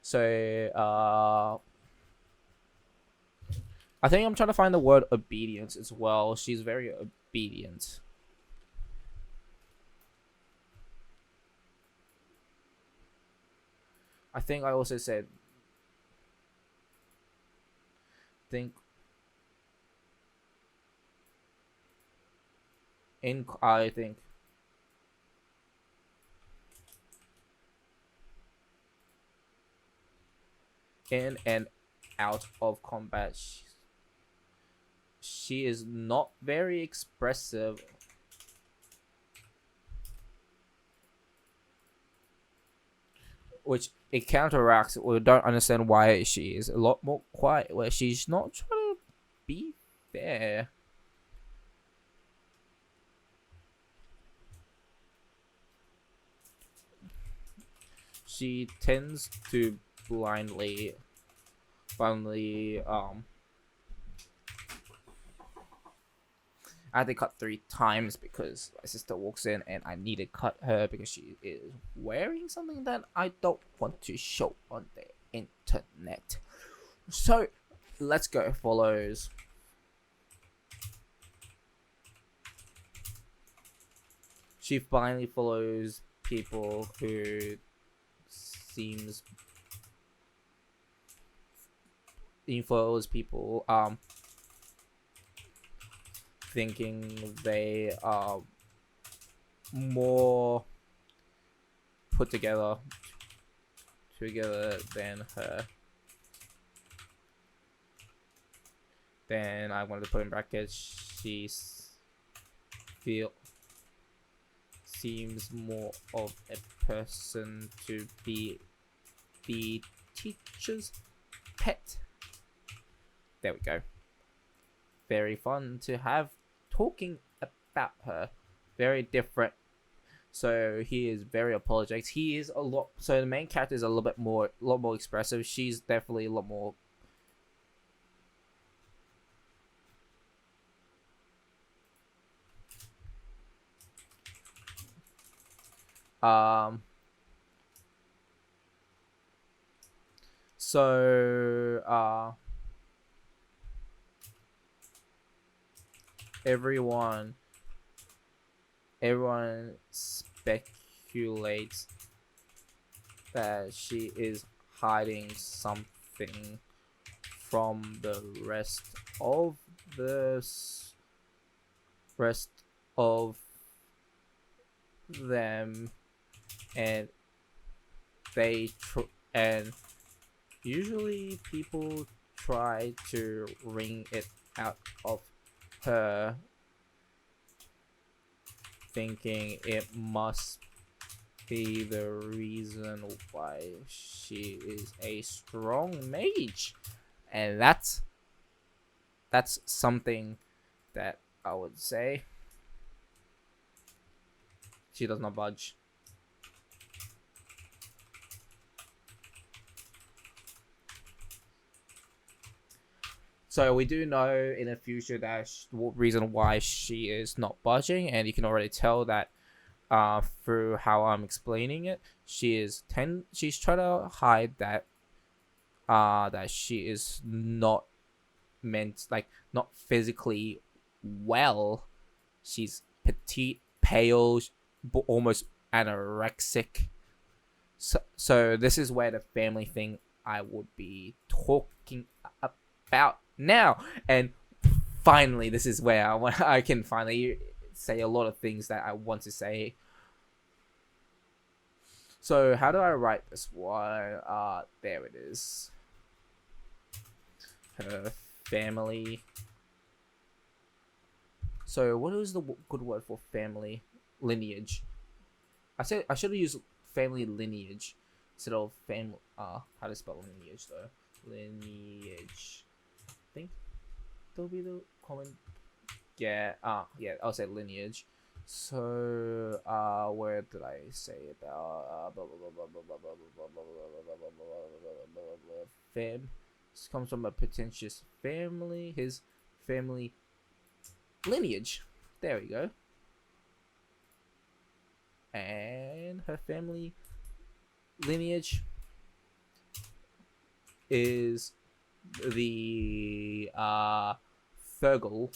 So I think I'm trying to find the word obedience as well. She's very obedient. I think I also said I think in and out of combat, she is not very expressive, which it counteracts. We don't understand why she is a lot more quiet, where she's not trying to be fair. She tends to blindly I had to cut 3 times because my sister walks in and I need to cut her because she is wearing something that I don't want to show on the internet. So let's go. Follows. She finally follows people who seems follows people thinking they are more put together than her. Then I wanted to put in brackets, feel seems more of a person to be the teacher's pet. There we go. Very fun to have talking about her. Very different. So he is very apologetic. He is a lot. So the main character is a lot more expressive. She's definitely a lot more. So everyone speculates that she is hiding something from the rest of them, and and usually people try to wring it out of her, thinking it must be the reason why she is a strong mage. And that's something that I would say. She does not budge. So we do know in the future that the reason why she is not budging, and you can already tell that through how I'm explaining it. She's trying to hide that that she is not not physically well. She's petite, pale, but almost anorexic. So this is where the family thing I would be talking about now. And finally, this is where I can finally say a lot of things that I want to say. So how do I write this one? There it is. Her family. So what is the good word for family? Lineage. I should have used family lineage instead of family. How to spell lineage though? Lineage. I think that'll be the common. Yeah. Yeah. I'll say lineage. So where did I say about fam? This comes from a pretentious family. His family lineage. There we go. And her family lineage is the Theurgal.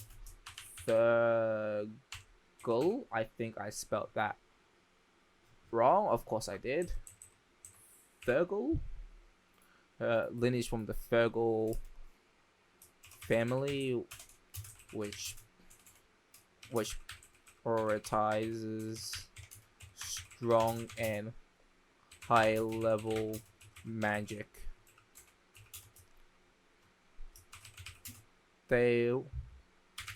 Theurgal. I think I spelled that wrong. Of course I did. Theurgal. Lineage from the Theurgal family, which prioritizes strong and high level magic. They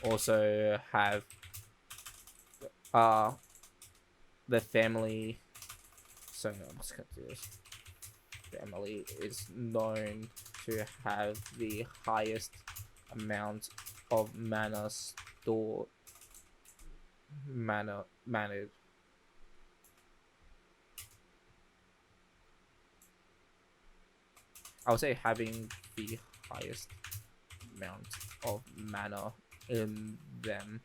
also have the family. So I'm just gonna do this. Family is known to have the highest amount of mana stored. Managed. I would say having the highest amount of mana in them.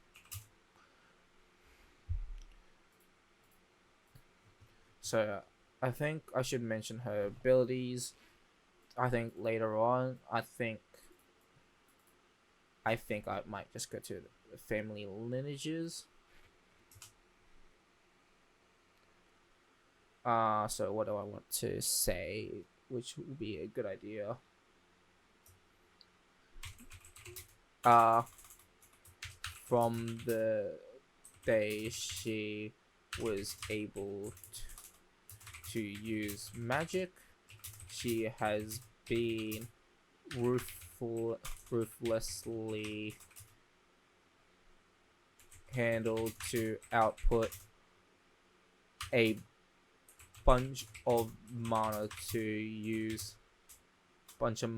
So I think I should mention her abilities. I think later on, I think I might just go to the family lineages. So what do I want to say, which would be a good idea? From the day she was able to use magic, she has been ruthlessly handled to output a bunch of mana to use bunch of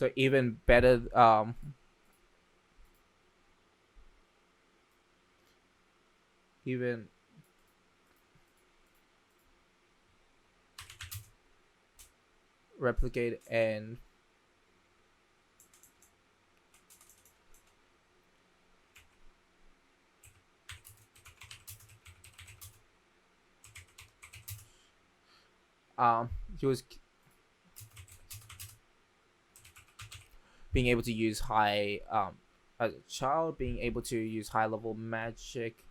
so even better even replicate and he was being able to use high as a child, being able to use high level magic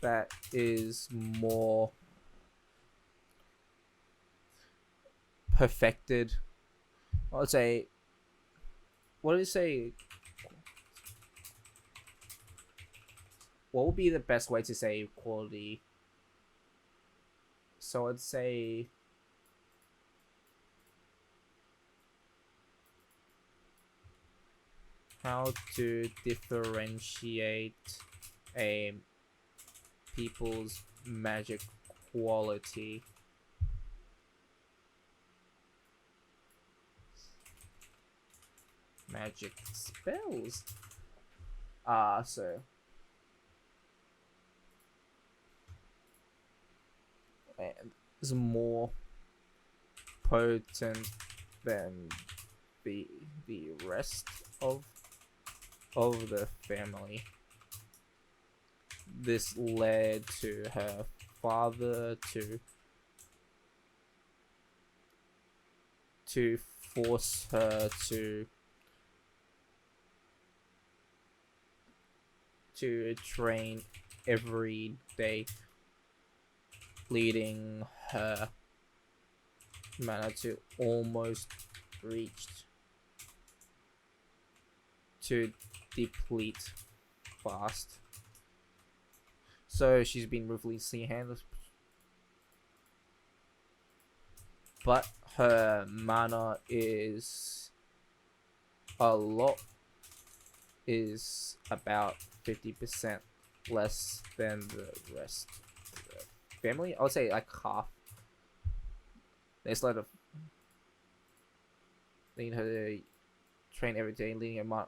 that is more perfected. I'd say, what did it say? What would be the best way to say quality? So I'd say how to differentiate a people's magic quality. Magic spells. So and is more potent than the rest of the family. This led to her father to force her to train every day, leading her mana to almost reach to deplete fast. So she's been ruthlessly handled, but her mana is about 50% less than the rest of the family. I would say like half. There's a lot of leading her to train every day, leading her mana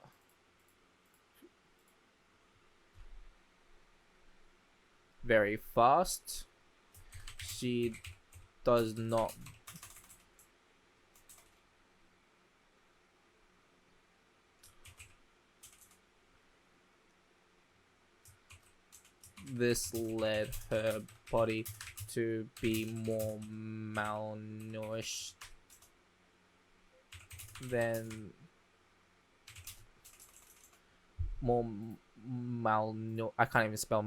very fast. She does not this led her body to be more malnourished than I can't even spell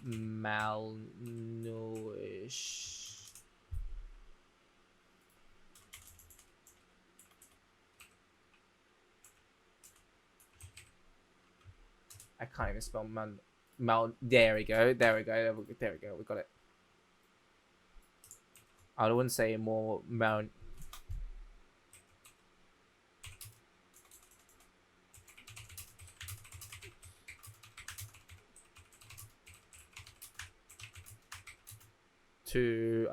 malnourished. I can't even spell there we go. We got it. I wouldn't say more to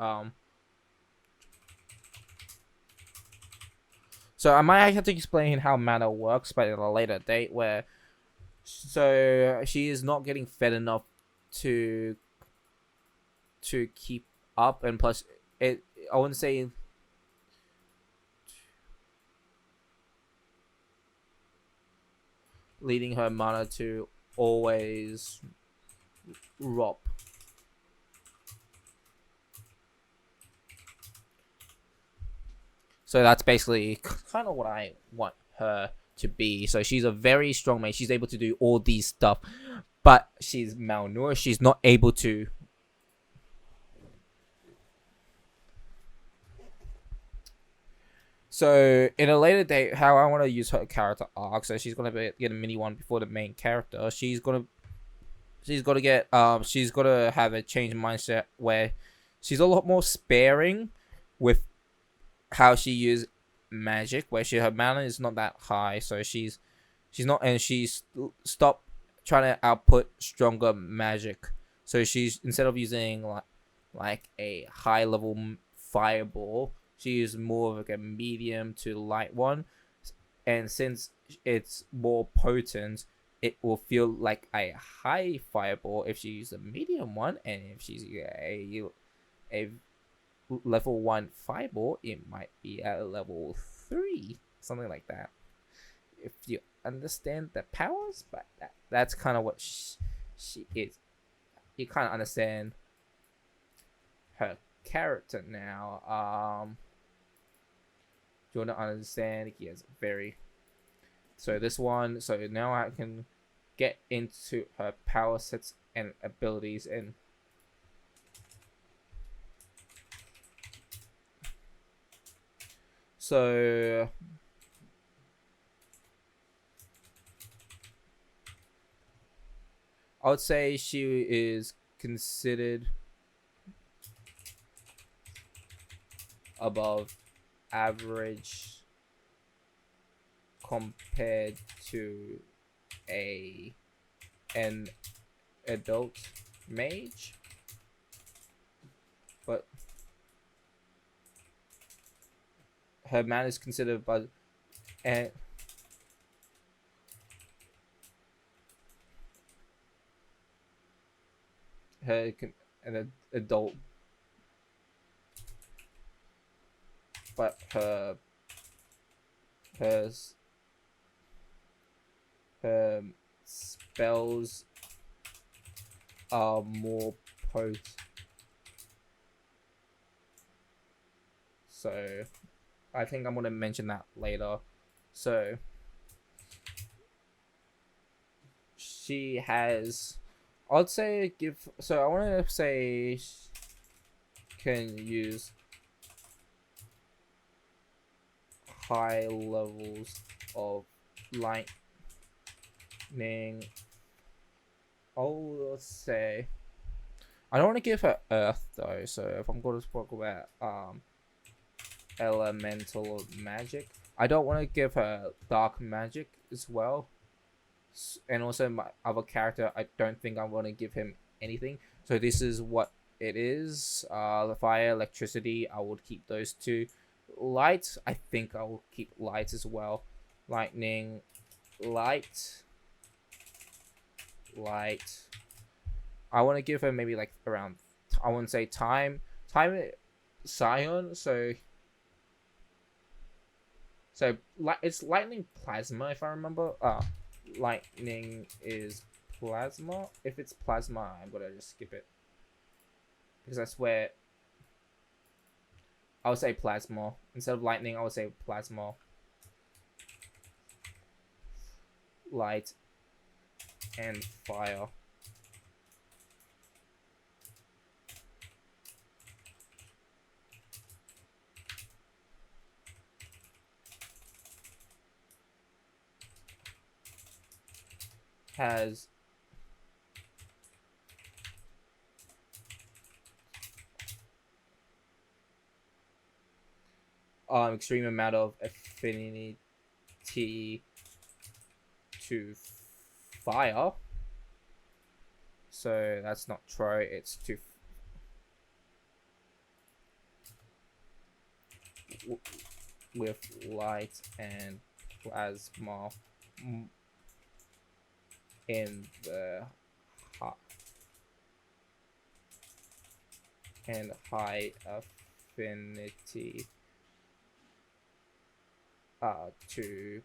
so I might have to explain how mana works, but at a later date. Where so she is not getting fed enough to keep up, and plus I wouldn't say leading her mana to always drop. So that's basically kind of what I want her to be. So she's a very strong mage. She's able to do all these stuff, but she's malnourished. She's not able to. So in a later date, how I want to use her character arc. So she's gonna get a mini one before the main character. She's gonna get she's gonna have a change mindset where she's a lot more sparing with how she uses magic, where her mana is not that high, so she's not, and she's stopped trying to output stronger magic. So she's, instead of using like a high level fireball, she uses more of like a medium to light one, and since it's more potent, it will feel like a high fireball if she uses a medium one, and if she's a level 1 fireball, it might be at level 3, something like that, if you understand the powers. But that's kind of what she is. You kind of understand her character now. Do you want to understand? Yes, very. So this one, so now I can get into her power sets and abilities, and so I would say she is considered above average compared to an adult mage, but her mana is considered and an adult, but her spells are more potent. So I think I'm gonna mention that later. So she has, I'd say so I want to say can use high levels of lightning. I'll say I don't want to give her earth though, so if I'm going to talk about elemental magic, I don't want to give her dark magic as well. And also my other character, I don't think I'm going to give him anything. So this is what it is. The fire, electricity, I would keep those two. Light, I think I will keep light as well. Lightning, light. I want to give her maybe like around, I wouldn't say time Scion, so it's lightning plasma if I remember. Lightning is plasma. If it's plasma, I'm gonna just skip it because that's where I would say plasma instead of lightning. I would say plasma. Light and fire. Has extreme amount of affinity to fire, so that's not true. It's to with light and plasma in the and high affinity to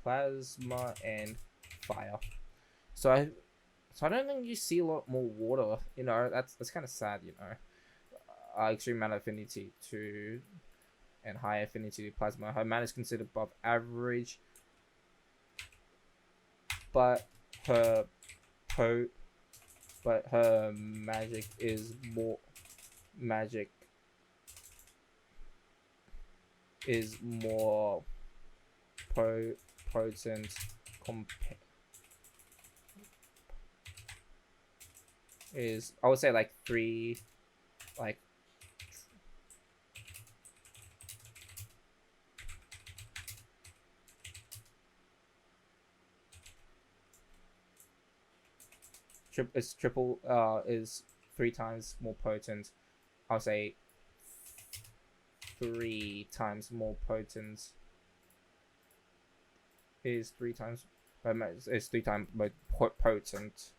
plasma and fire. So I don't think you see a lot more water. You know, that's kind of sad. You know, extreme amount of affinity to and high affinity to plasma. Her mana is considered above average, but her po but her magic is more magic is more potent is, I would say, like 3, like it's triple is 3 times more potent. I'll say 3 times more potent is 3 times it's 3 times more potent.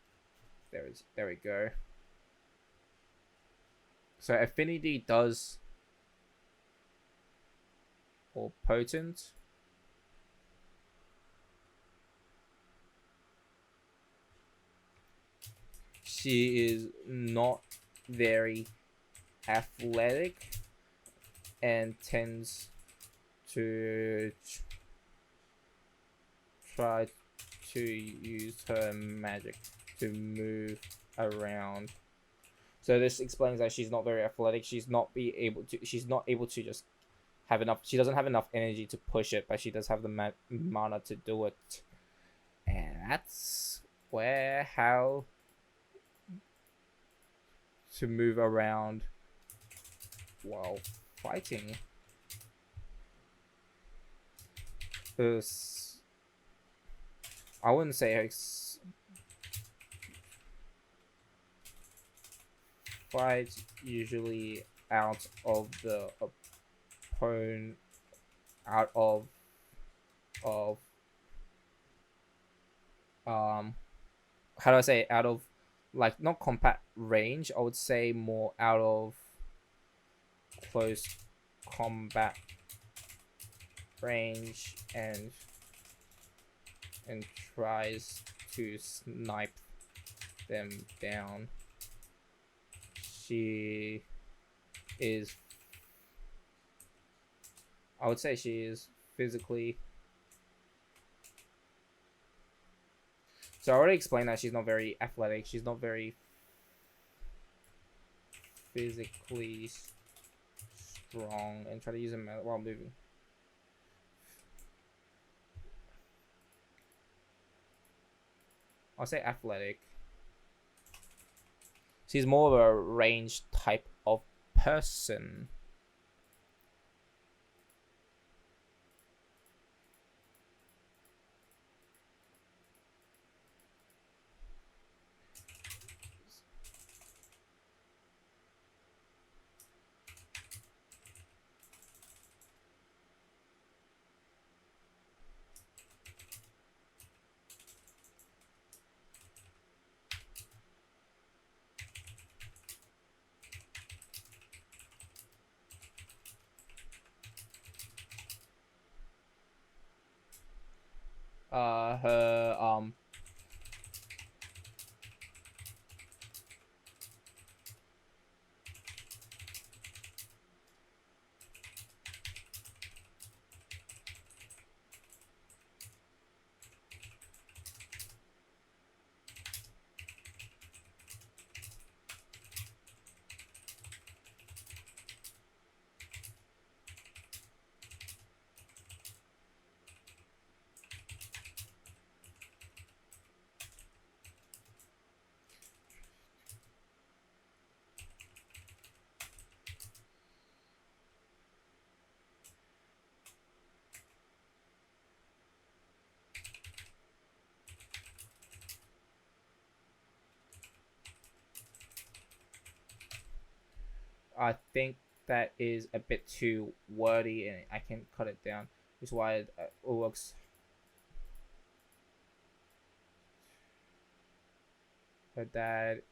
There we go. So affinity does, or potent. She is not very athletic and tends to try to use her magic to move around. So this explains that she's not very athletic. She's not able to just have enough. She doesn't have enough energy to push it, but she does have the mana to do it. And that's how to move around while fighting. I wouldn't say fight usually out of the opponent, out of how do I say, out of, like, not combat range. I would say more out of close combat range, and tries to snipe them down. She is, I would say she is physically, so I already explained that she's not very athletic. She's not very physically strong, and try to use them while moving. I'll say athletic. She's more of a ranged type of person. Her I think that is a bit too wordy, and I can cut it down. Which is why it works. Her dad.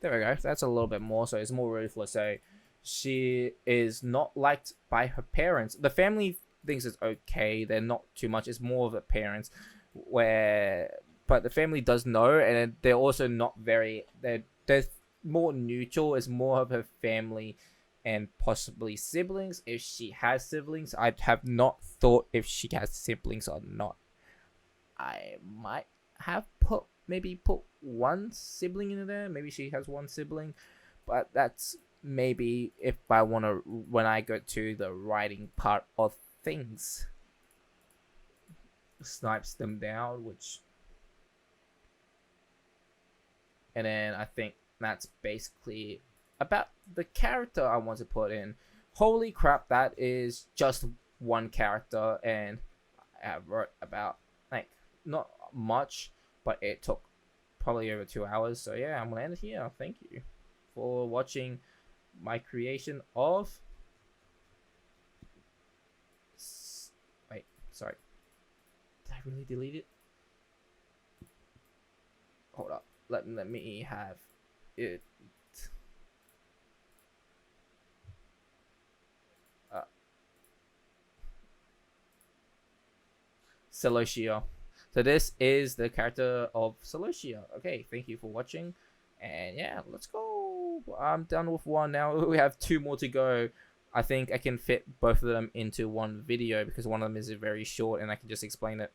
There we go. That's a little bit more. So it's more ruthless. So she is not liked by her parents. The family thinks it's okay. They're not too much. It's more of the parents, but the family does know, and they're also not very. They're more neutral. It's more of her family and possibly siblings. If she has siblings, I have not thought if she has siblings or not. I might have put one sibling in there. Maybe she has one sibling, but that's maybe if I want to when I go to the writing part of things. Snipes them down, and then I think that's basically about the character I want to put in. Holy crap, that is just one character, and I wrote about like not much, but it took probably over 2 hours. So yeah, I'm gonna end it here. Thank you for watching my creation of. Wait, sorry. Did I really delete it? Hold up. Let me have it. Celosia. So this is the character of Celosia. Okay, thank you for watching. And yeah, let's go. I'm done with one now. We have 2 more to go. I think I can fit both of them into one video because one of them is very short and I can just explain it.